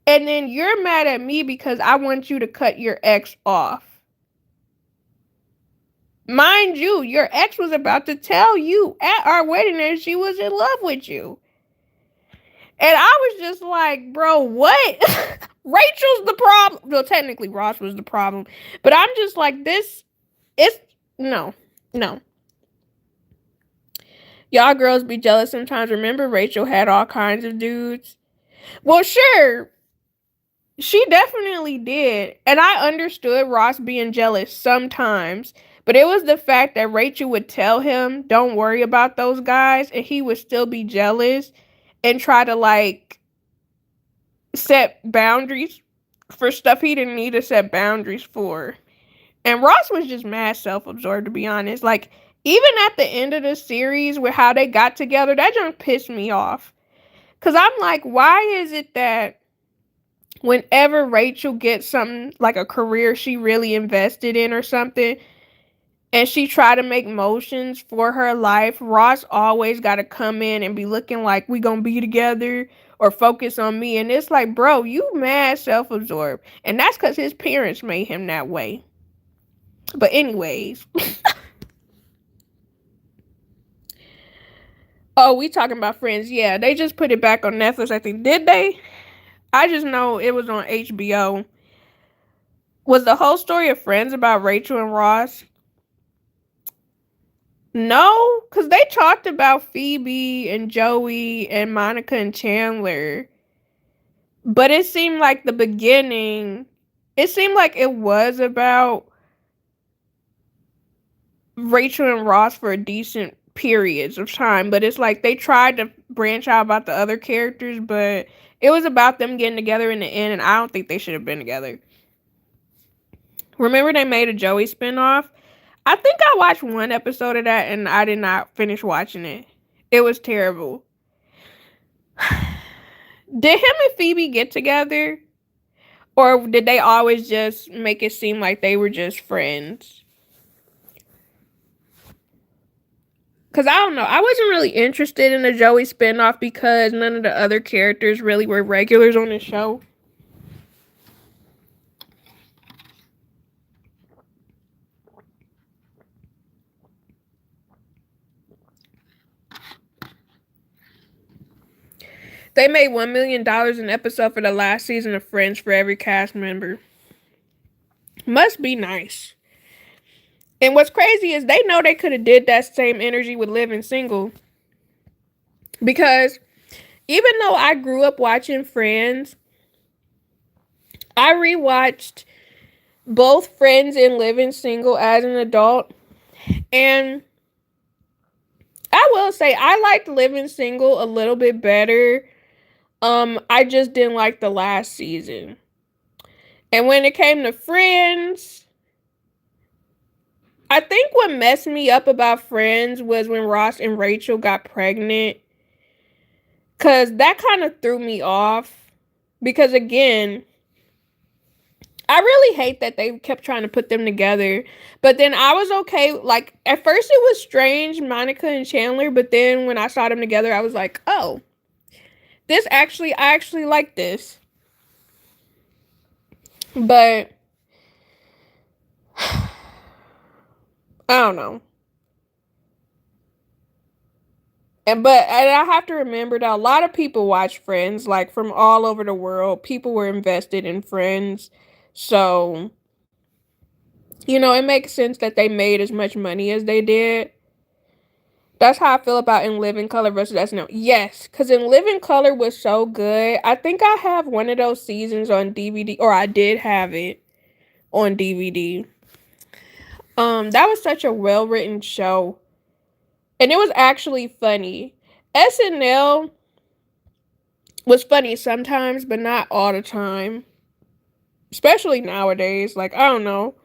And then you're mad at me because I want you to cut your ex off. Mind you, your ex was about to tell you at our wedding that she was in love with you. And I was just like, bro, what? Rachel's the problem. Well, technically Ross was the problem. But I'm just like, no. Y'all girls be jealous sometimes. Remember, Rachel had all kinds of dudes. Well, sure. She definitely did. And I understood Ross being jealous sometimes. But it was the fact that Rachel would tell him, don't worry about those guys, and he would still be jealous and try to like set boundaries for stuff he didn't need to set boundaries for. And Ross was just mad self-absorbed, to be honest. Like, even at the end of the series with how they got together, that just pissed me off. Cause I'm like, why is it that whenever Rachel gets something like a career she really invested in or something, and she try to make motions for her life, Ross always got to come in and be looking like we gonna be together or focus on me. And it's like, bro, you mad self-absorbed, and that's because his parents made him that way. But anyways, oh, we talking about Friends? Yeah, they just put it back on Netflix. I think, did they? I just know it was on HBO. Was the whole story of Friends about Rachel and Ross? No, because they talked about Phoebe and Joey and Monica and Chandler. But it seemed like the beginning, it seemed like it was about Rachel and Ross for a decent periods of time. But it's like they tried to branch out about the other characters, but it was about them getting together in the end, and I don't think they should have been together. Remember they made a Joey spinoff? I think I watched one episode of that and I did not finish watching it. It was terrible. Did him and Phoebe get together? Or did they always just make it seem like they were just friends? Because I don't know. I wasn't really interested in the Joey spinoff because none of the other characters really were regulars on the show. They made $1 million an episode for the last season of Friends for every cast member. Must be nice. And what's crazy is they know they could have did that same energy with Living Single. Because even though I grew up watching Friends, I rewatched both Friends and Living Single as an adult. And I will say I liked Living Single a little bit better. I just didn't like the last season. And when it came to Friends, I think what messed me up about Friends was when Ross and Rachel got pregnant. Because that kind of threw me off. Because again, I really hate that they kept trying to put them together. But then I was okay. Like, at first it was strange, Monica and Chandler. But then when I saw them together, I was like, oh, I actually like this. But I don't know. And I have to remember that a lot of people watch Friends, like from all over the world. People were invested in Friends. So, it makes sense that they made as much money as they did. That's how I feel about In Living Color versus SNL. Yes, because In Living Color was so good. I think I have one of those seasons on DVD, or I did have it on DVD. That was such a well-written show. And it was actually funny. SNL was funny sometimes, but not all the time. Especially nowadays. Like, I don't know.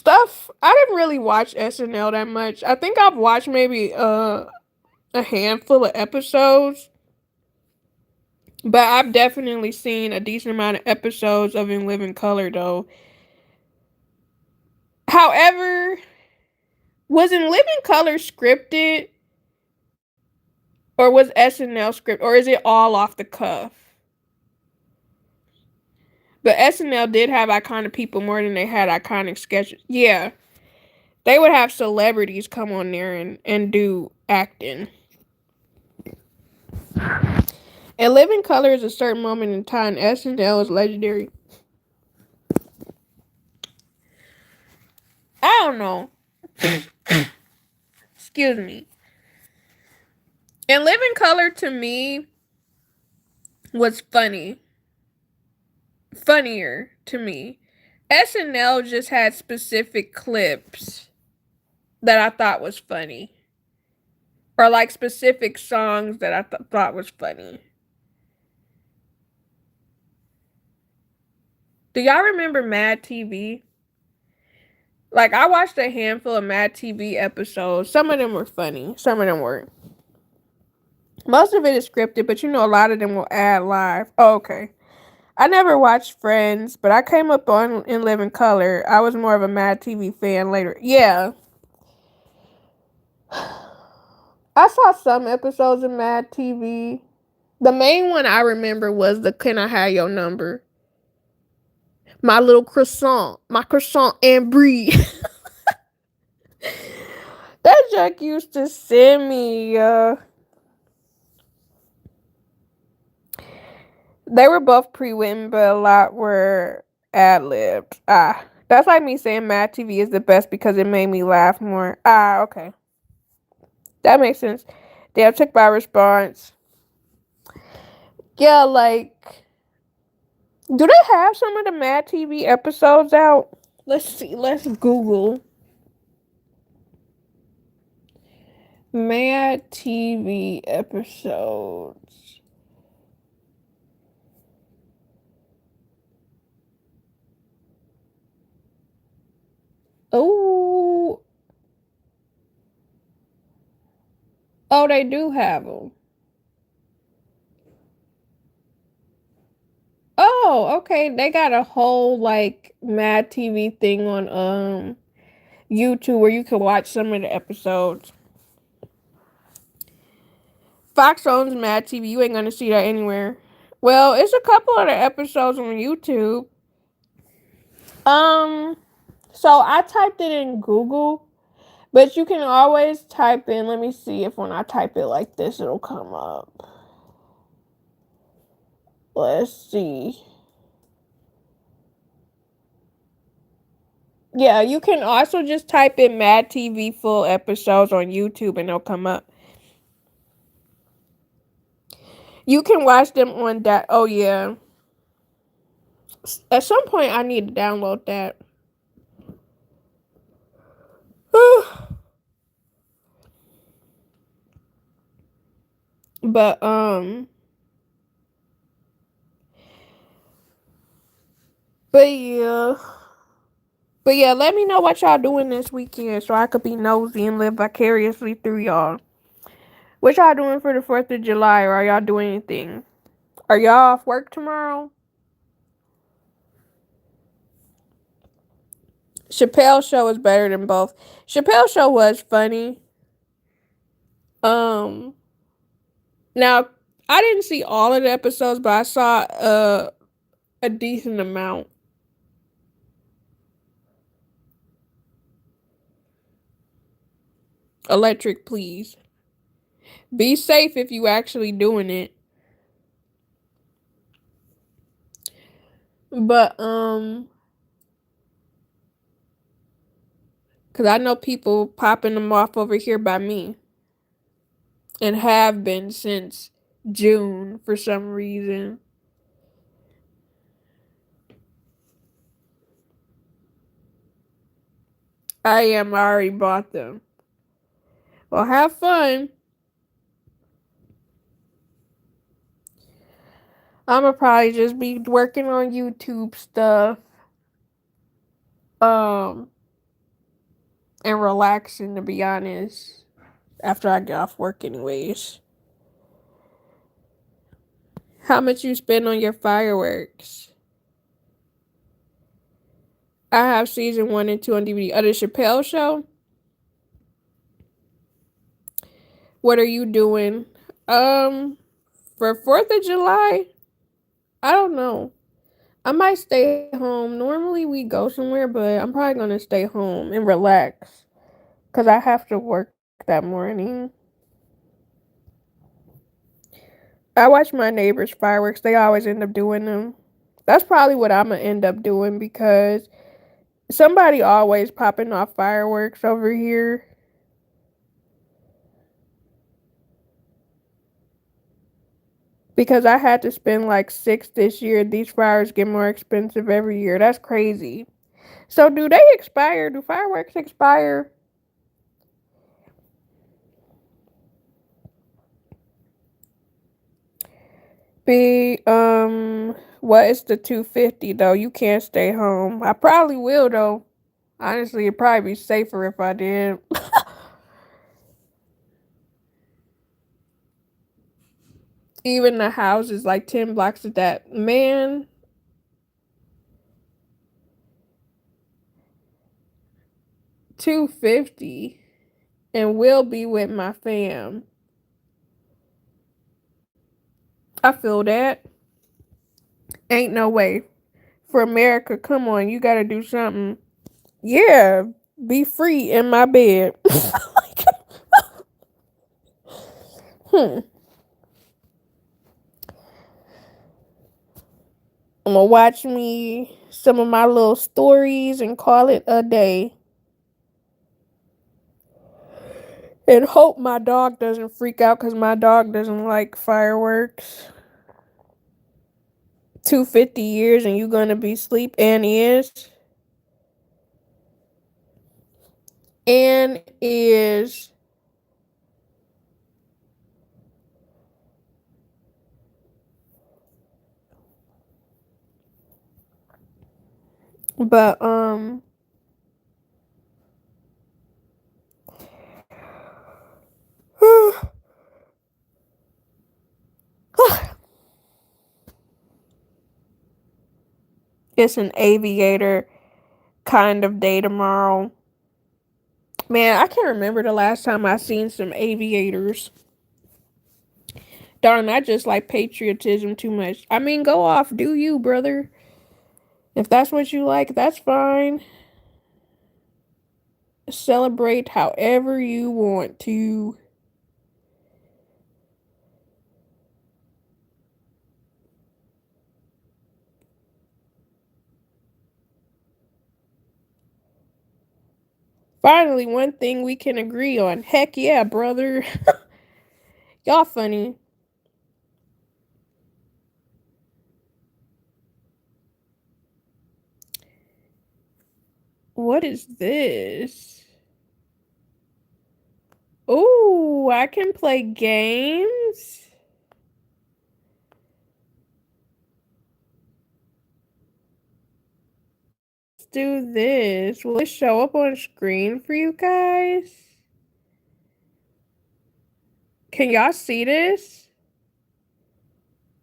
I didn't really watch SNL that much. I think I've watched maybe a handful of episodes. But I've definitely seen a decent amount of episodes of In Living Color though. However, was In Living Color scripted? Or was SNL script, or is it all off the cuff? But SNL did have iconic people more than they had iconic sketches. Yeah. They would have celebrities come on there and do acting. And Living Color is a certain moment in time. SNL is legendary. I don't know. Excuse me. And Living Color to me, was funnier to me. SNL just had specific clips that I thought was funny, or like specific songs that I thought was funny. Do y'all remember Mad TV? Like, I watched a handful of Mad TV episodes. Some of them were funny, some of them weren't. Most of it is scripted, but a lot of them will add live. Oh, okay. I never watched Friends, but I came up on In Living Color. I was more of a Mad TV fan later. Yeah. I saw some episodes of Mad TV. The main one I remember was the Can I Have Your Number? My little croissant. My croissant and brie. That Jack used to send me. They were both pre-written, but a lot were ad-libbed. That's like me saying Mad TV is the best because it made me laugh more. Okay. That makes sense. Damn, took my response. Yeah, like, do they have some of the Mad TV episodes out? Let's see. Let's Google. Mad TV episodes. Oh. Oh, they do have them. Oh, okay. They got a whole like Mad TV thing on YouTube where you can watch some of the episodes. Fox owns Mad TV. You ain't gonna see that anywhere. Well, it's a couple of the episodes on YouTube. So I typed it in Google, but you can always type in. Let me see if when I type it like this, it'll come up. Let's see. Yeah, you can also just type in Mad TV full episodes on YouTube and they'll come up. You can watch them on that. Oh, yeah. At some point, I need to download that. But, but yeah. But yeah, let me know what y'all doing this weekend so I could be nosy and live vicariously through y'all. What y'all doing for the 4th of July, or are y'all doing anything? Are y'all off work tomorrow? Chappelle's show is better than both. Chappelle's show was funny. Now I didn't see all of the episodes, but I saw a decent amount. Electric, please. Be safe if you actually doing it. But cause I know people popping them off over here by me. And have been since June for some reason. I already bought them. Well, have fun. I'ma probably just be working on YouTube stuff. Um, and relaxing, to be honest, after I get off work anyways. How much you spend on your fireworks? I have season 1 and 2 on DVD. The Chappelle Show? What are you doing? For 4th of July? I don't know. I might stay home. Normally we go somewhere, but I'm probably gonna stay home and relax. Cause I have to work that morning. I watch my neighbors' fireworks. They always end up doing them. That's probably what I'm gonna end up doing because somebody always popping off fireworks over here. because I had to spend like 6 this year. These flowers get more expensive every year. That's crazy. So do they expire? Do fireworks expire? Be what is the 250 though? You can't stay home. I probably will though. Honestly, it'd probably be safer if I did. Even the house is like 10 blocks of that. Man, 250 and we'll be with my fam. I feel that. Ain't no way. For America, come on, you gotta do something. Yeah, be free in my bed. hmm. I'm gonna watch me some of my little stories and call it a day. And hope my dog doesn't freak out because my dog doesn't like fireworks. 250 years and you gonna be asleep and is but it's an aviator kind of day tomorrow. Man, I can't remember the last time I seen some aviators. Darn, I just like patriotism too much. I mean, go off, do you, brother? If that's what you like, that's fine. Celebrate however you want to. Finally, one thing we can agree on. Heck yeah, brother. Y'all funny. What is this? Ooh, I can play games. Let's do this. Will it show up on screen for you guys? Can y'all see this?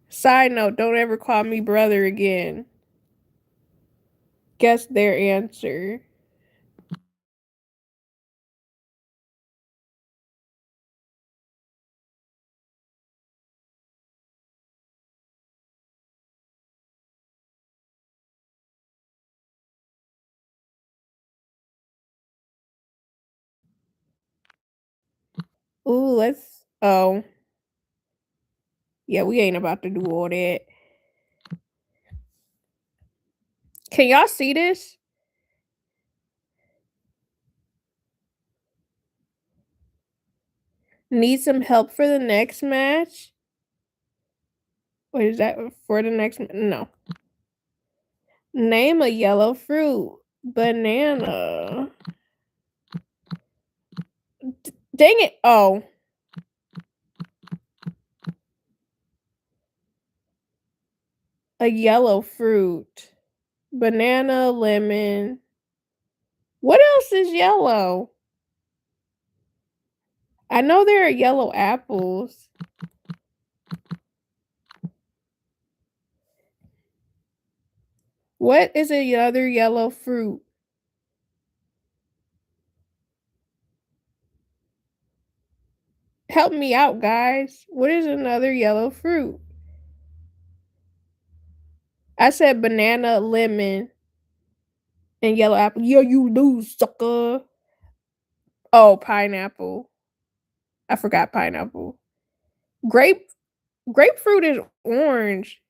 Side note, don't ever call me brother again. Guess their answer. Ooh, let's. Oh, yeah, we ain't about to do all that. Can y'all see this? Need some help for the next match? Wait, is that for the next? No. Name a yellow fruit. Banana. Dang it. Oh, a yellow fruit. Banana, lemon. What else is yellow? I know there are yellow apples. What is another yellow fruit? Help me out, guys. What is another yellow fruit? I said banana, lemon, and yellow apple. Yeah, you lose, sucker. Oh, pineapple. I forgot pineapple. Grape Grapefruit is orange.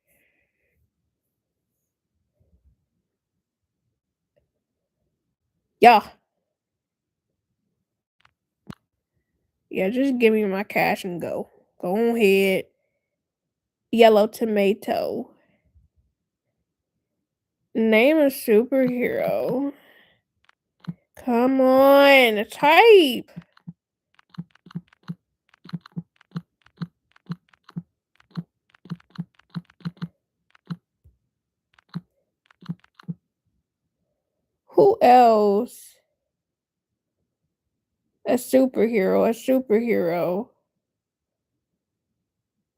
Yeah. Yeah, just give me my cash and go. Go ahead. Yellow tomato. Name a superhero. Come on, type. Who else? A superhero.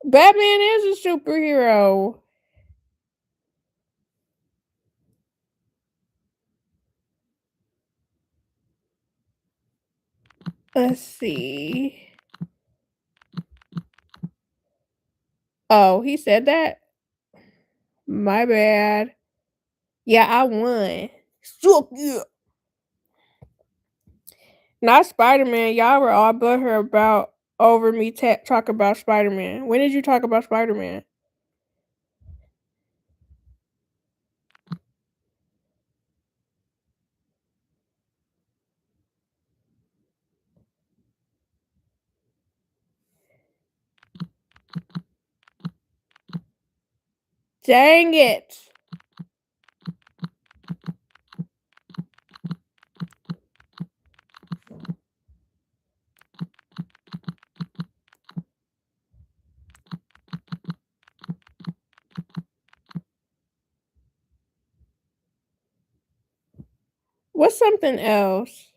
Batman is a superhero. Let's see. Oh, he said that? My bad. Yeah, I won. Suck yeah. Not Spider-Man. Y'all were all butthurt about over me talk about Spider-Man. When did you talk about Spider-Man? Dang it. What's something else?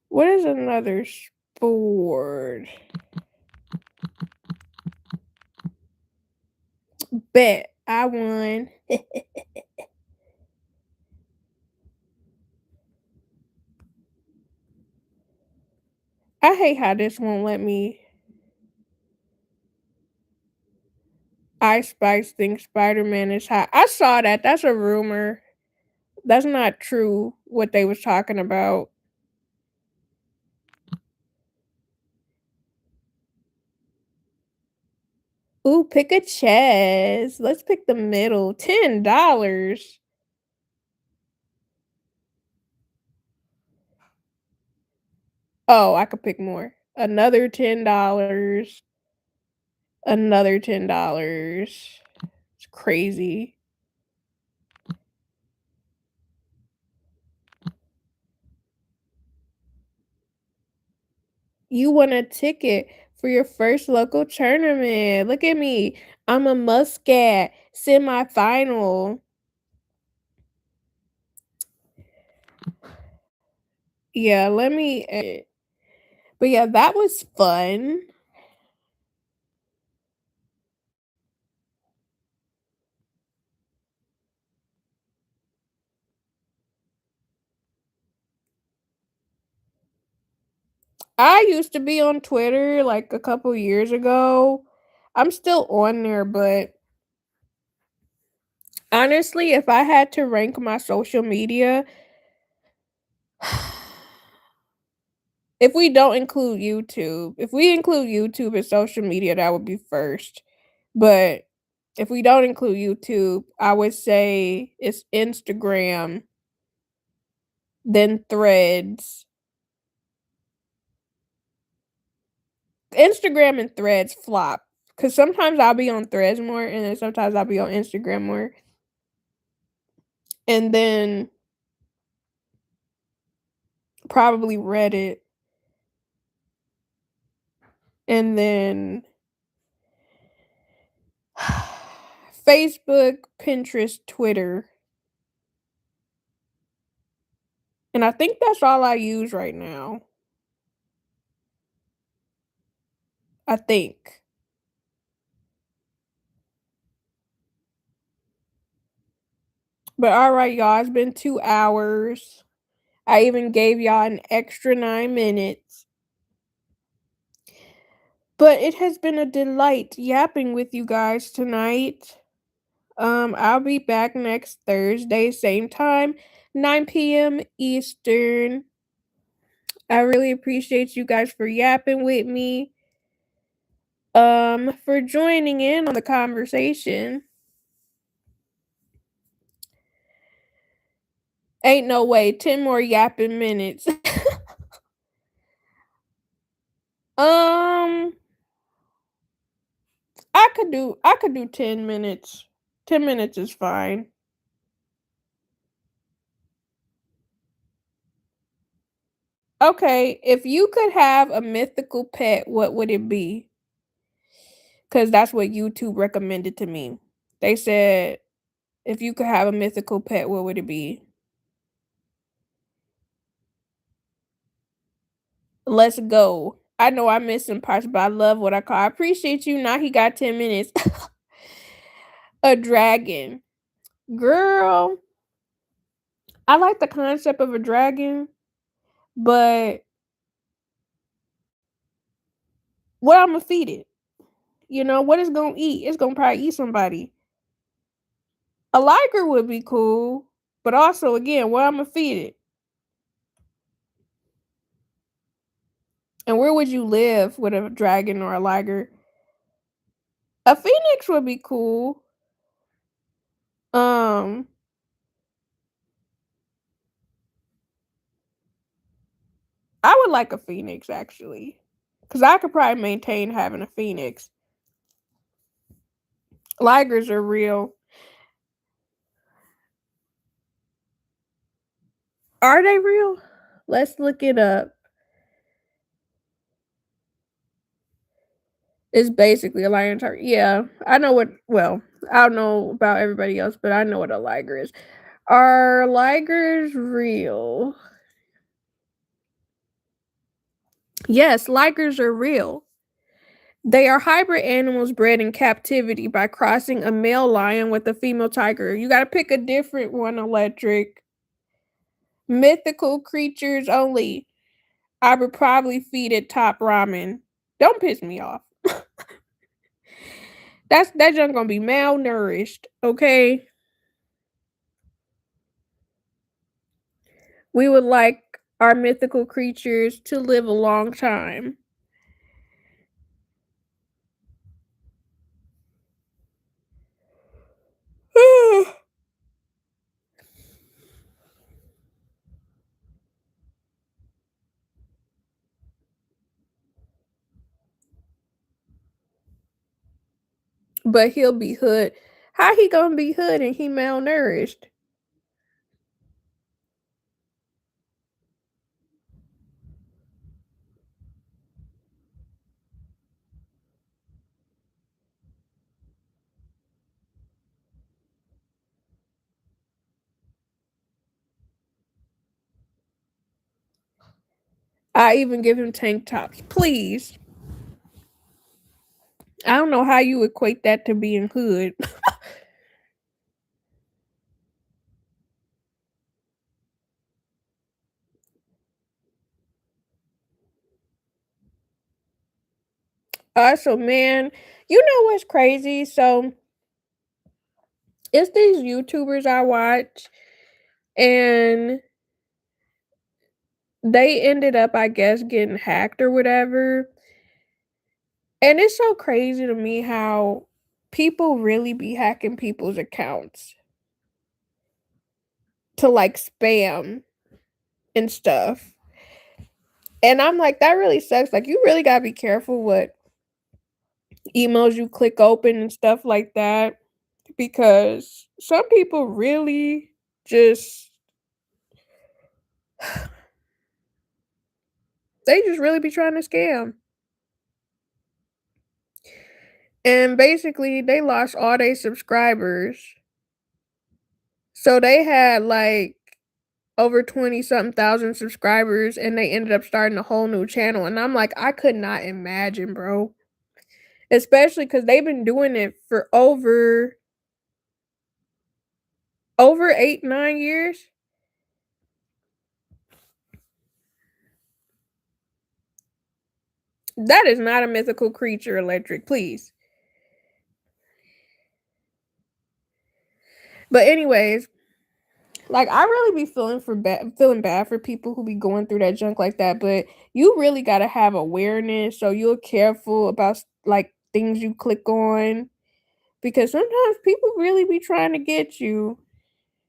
What is another sport? Bet I won. I hate how this won't let me. Ice Spice thinks Spider-Man is hot. I saw that. That's a rumor. That's not true what they was talking about. Ooh, pick a chess. Let's pick the middle. $10. Oh, I could pick more. Another $10. Another $10. It's crazy. You won a ticket for your first local tournament. Look at me. I'm a Muscat semifinal. Yeah, let me edit. But yeah, that was fun. I used to be on Twitter like a couple years ago. I'm still on there, but honestly, if I had to rank my social media, if we don't include YouTube, if we include YouTube as social media, that would be first. But if we don't include YouTube, I would say it's Instagram, then Threads. Instagram and Threads flop because sometimes I'll be on Threads more, and then sometimes I'll be on Instagram more. And then probably Reddit, and then Facebook, Pinterest, Twitter. And I think that's all I use right now. I think. But all right, y'all, it's been 2 hours. I even gave y'all an extra 9 minutes. But it has been a delight yapping with you guys tonight. I'll be back next Thursday, same time, 9 p.m. Eastern. I really appreciate you guys for yapping with me. For joining in on the conversation. Ain't no way, 10 more yapping minutes. Um, I could do 10 minutes. 10 minutes is fine. Okay, if you could have a mythical pet, what would it be? Because that's what YouTube recommended to me. They said, if you could have a mythical pet, what would it be? Let's go. I know I'm missing parts, but I love what I call. I appreciate you. Now he got 10 minutes. A dragon. Girl, I like the concept of a dragon, but what I'm gonna feed it? You know, what it's gonna eat? It's gonna probably eat somebody. A liger would be cool, but also again, what I'm gonna feed it? And where would you live with a dragon or a liger? A phoenix would be cool. Um, I would like a phoenix actually, because I could probably maintain having a phoenix. Ligers are real. Are they real? Let's look it up. It's basically a lion target. Yeah, I know what. Well, I don't know about everybody else, but I know what a liger is. Are ligers real? Yes, ligers are real. They are hybrid animals bred in captivity by crossing a male lion with a female tiger. You gotta pick a different one, Electric. Mythical creatures only. I would probably feed it top ramen. Don't piss me off. That junk gonna be malnourished, okay? We would like our mythical creatures to live a long time. But he'll be hood. How he gonna be hood and he malnourished? I even give him tank tops. Please. I don't know how you equate that to being hood. So man, you know what's crazy? So it's these YouTubers I watch and they ended up, I guess, getting hacked or whatever. And it's so crazy to me how people really be hacking people's accounts to like spam and stuff. And I'm like, that really sucks. Like, you really gotta be careful what emails you click open and stuff like that because some people really just they just really be trying to scam. And basically, they lost all their subscribers. So they had like over 20 something thousand subscribers and they ended up starting a whole new channel. And I'm like, I could not imagine, bro. Especially because they've been doing it for over 8, 9 years. That is not a mythical creature, Electric, please. But anyways, like I really be feeling bad for people who be going through that junk like that, but you really got to have awareness so you're careful about like things you click on because sometimes people really be trying to get you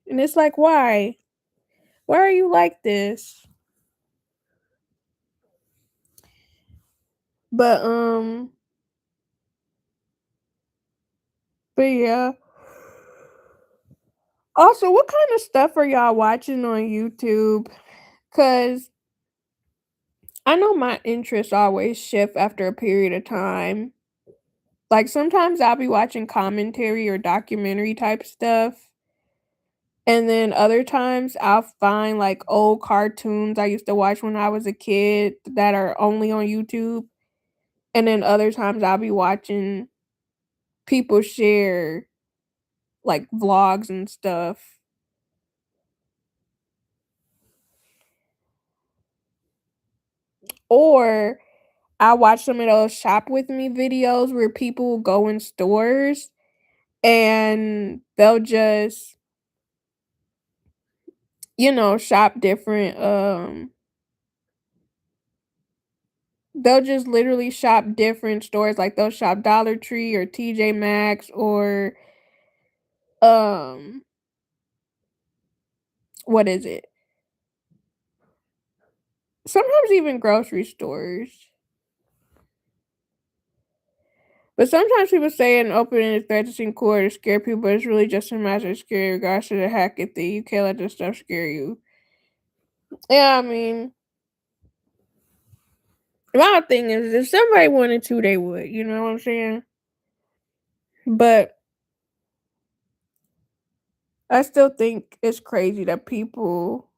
and it's like why? Why are you like this? But but yeah. Also, what kind of stuff are y'all watching on YouTube? Cause I know my interests always shift after a period of time. Like sometimes I'll be watching commentary or documentary type stuff. And then other times I'll find like old cartoons I used to watch when I was a kid that are only on YouTube. And then other times I'll be watching people share like vlogs and stuff. Or I watch some of those shop with me videos where people go in stores and they'll just, shop different they'll just literally shop different stores, like they'll shop Dollar Tree or TJ Maxx or um what is it? Sometimes even grocery stores. But sometimes people say an open-ended threat to seem cool or to scare people, but it's really just a matter of scary regards to the hacky thing. You can't let this stuff scare you. Yeah, I mean, my thing is if somebody wanted to, they would, you know what I'm saying? But I still think it's crazy that people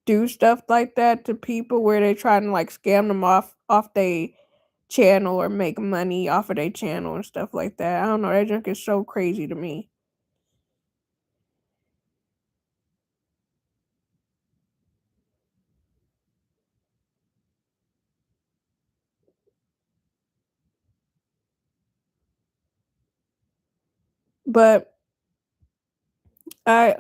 do stuff like that to people where they trying to like scam them off they channel or make money off of their channel and stuff like that. I don't know, that junk is so crazy to me. But I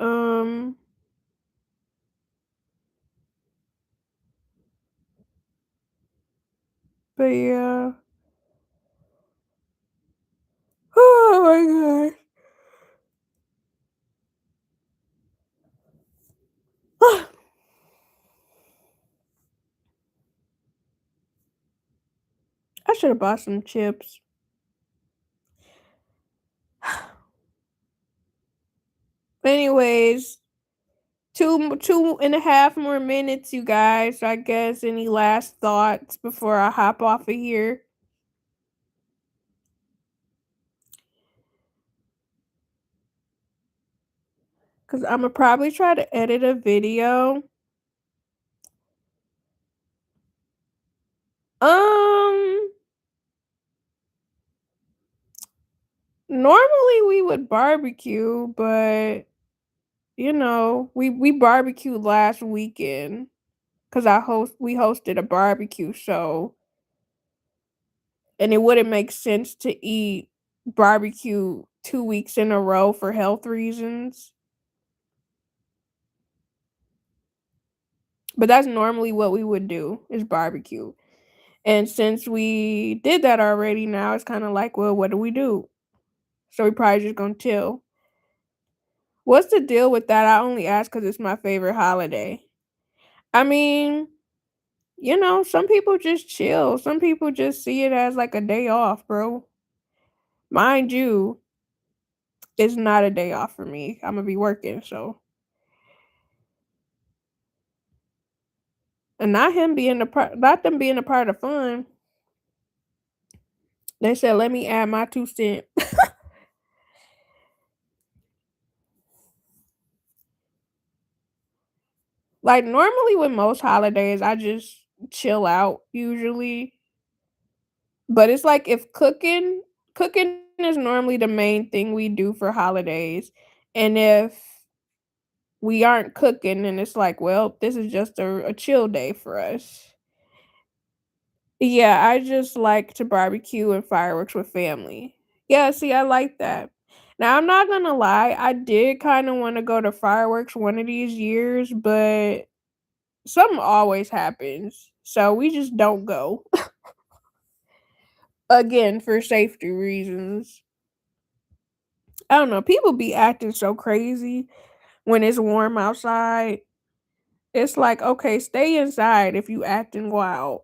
but yeah. Oh my god. I should have bought some chips. Anyways, two and a half more minutes, you guys. I guess any last thoughts before I hop off of here? Cause I'ma probably try to edit a video. Um, Normally we would barbecue, but we barbecued last weekend because we hosted a barbecue show, and it wouldn't make sense to eat barbecue 2 weeks in a row for health reasons. But that's normally what we would do is barbecue. And since we did that already, now it's kind of like, well, what do we do? So we probably just gonna chill. What's the deal with that? I only ask because it's my favorite holiday. I mean, some people just chill. Some people just see it as like a day off, bro. Mind you, it's not a day off for me. I'm gonna be working, so and not them being a part of fun. They said, "Let me add my 2 cents." Like normally with most holidays, I just chill out usually. But it's like if cooking is normally the main thing we do for holidays. And if we aren't cooking, then it's like, well, this is just a chill day for us. Yeah, I just like to barbecue and fireworks with family. Yeah, see, I like that. Now, I'm not gonna lie, I did kinda wanna go to fireworks one of these years, but something always happens, so we just don't go. Again, for safety reasons. I don't know, people be acting so crazy when it's warm outside. It's like, "Okay, stay inside if you acting wild."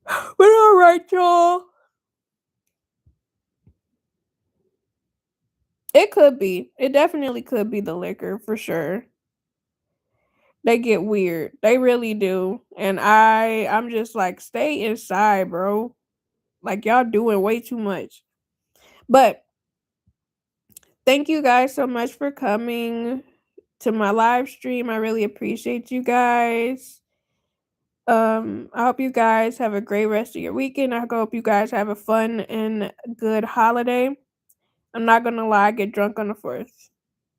But all right, y'all. It could be. It definitely could be the liquor for sure. They get weird. They really do. And I'm just like, stay inside, bro. Like y'all doing way too much. But thank you guys so much for coming to my live stream. I really appreciate you guys. I hope you guys have a great rest of your weekend. I hope you guys have a fun and good holiday. I'm not gonna lie, get drunk on the 4th.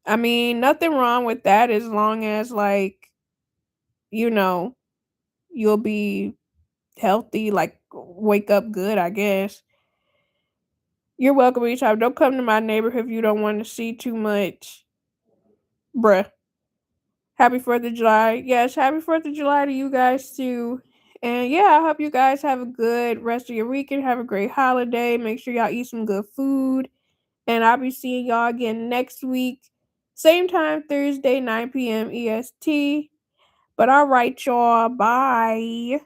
I mean, nothing wrong with that as long as like, you know, you'll be healthy, like wake up good, I guess. You're welcome anytime. Don't come to my neighborhood if you don't want to see too much. Bruh. Happy 4th of July. Yes, happy 4th of July to you guys too. And yeah, I hope you guys have a good rest of your weekend. Have a great holiday. Make sure y'all eat some good food. And I'll be seeing y'all again next week. Same time, Thursday, 9 p.m. EST. But all right, y'all. Bye.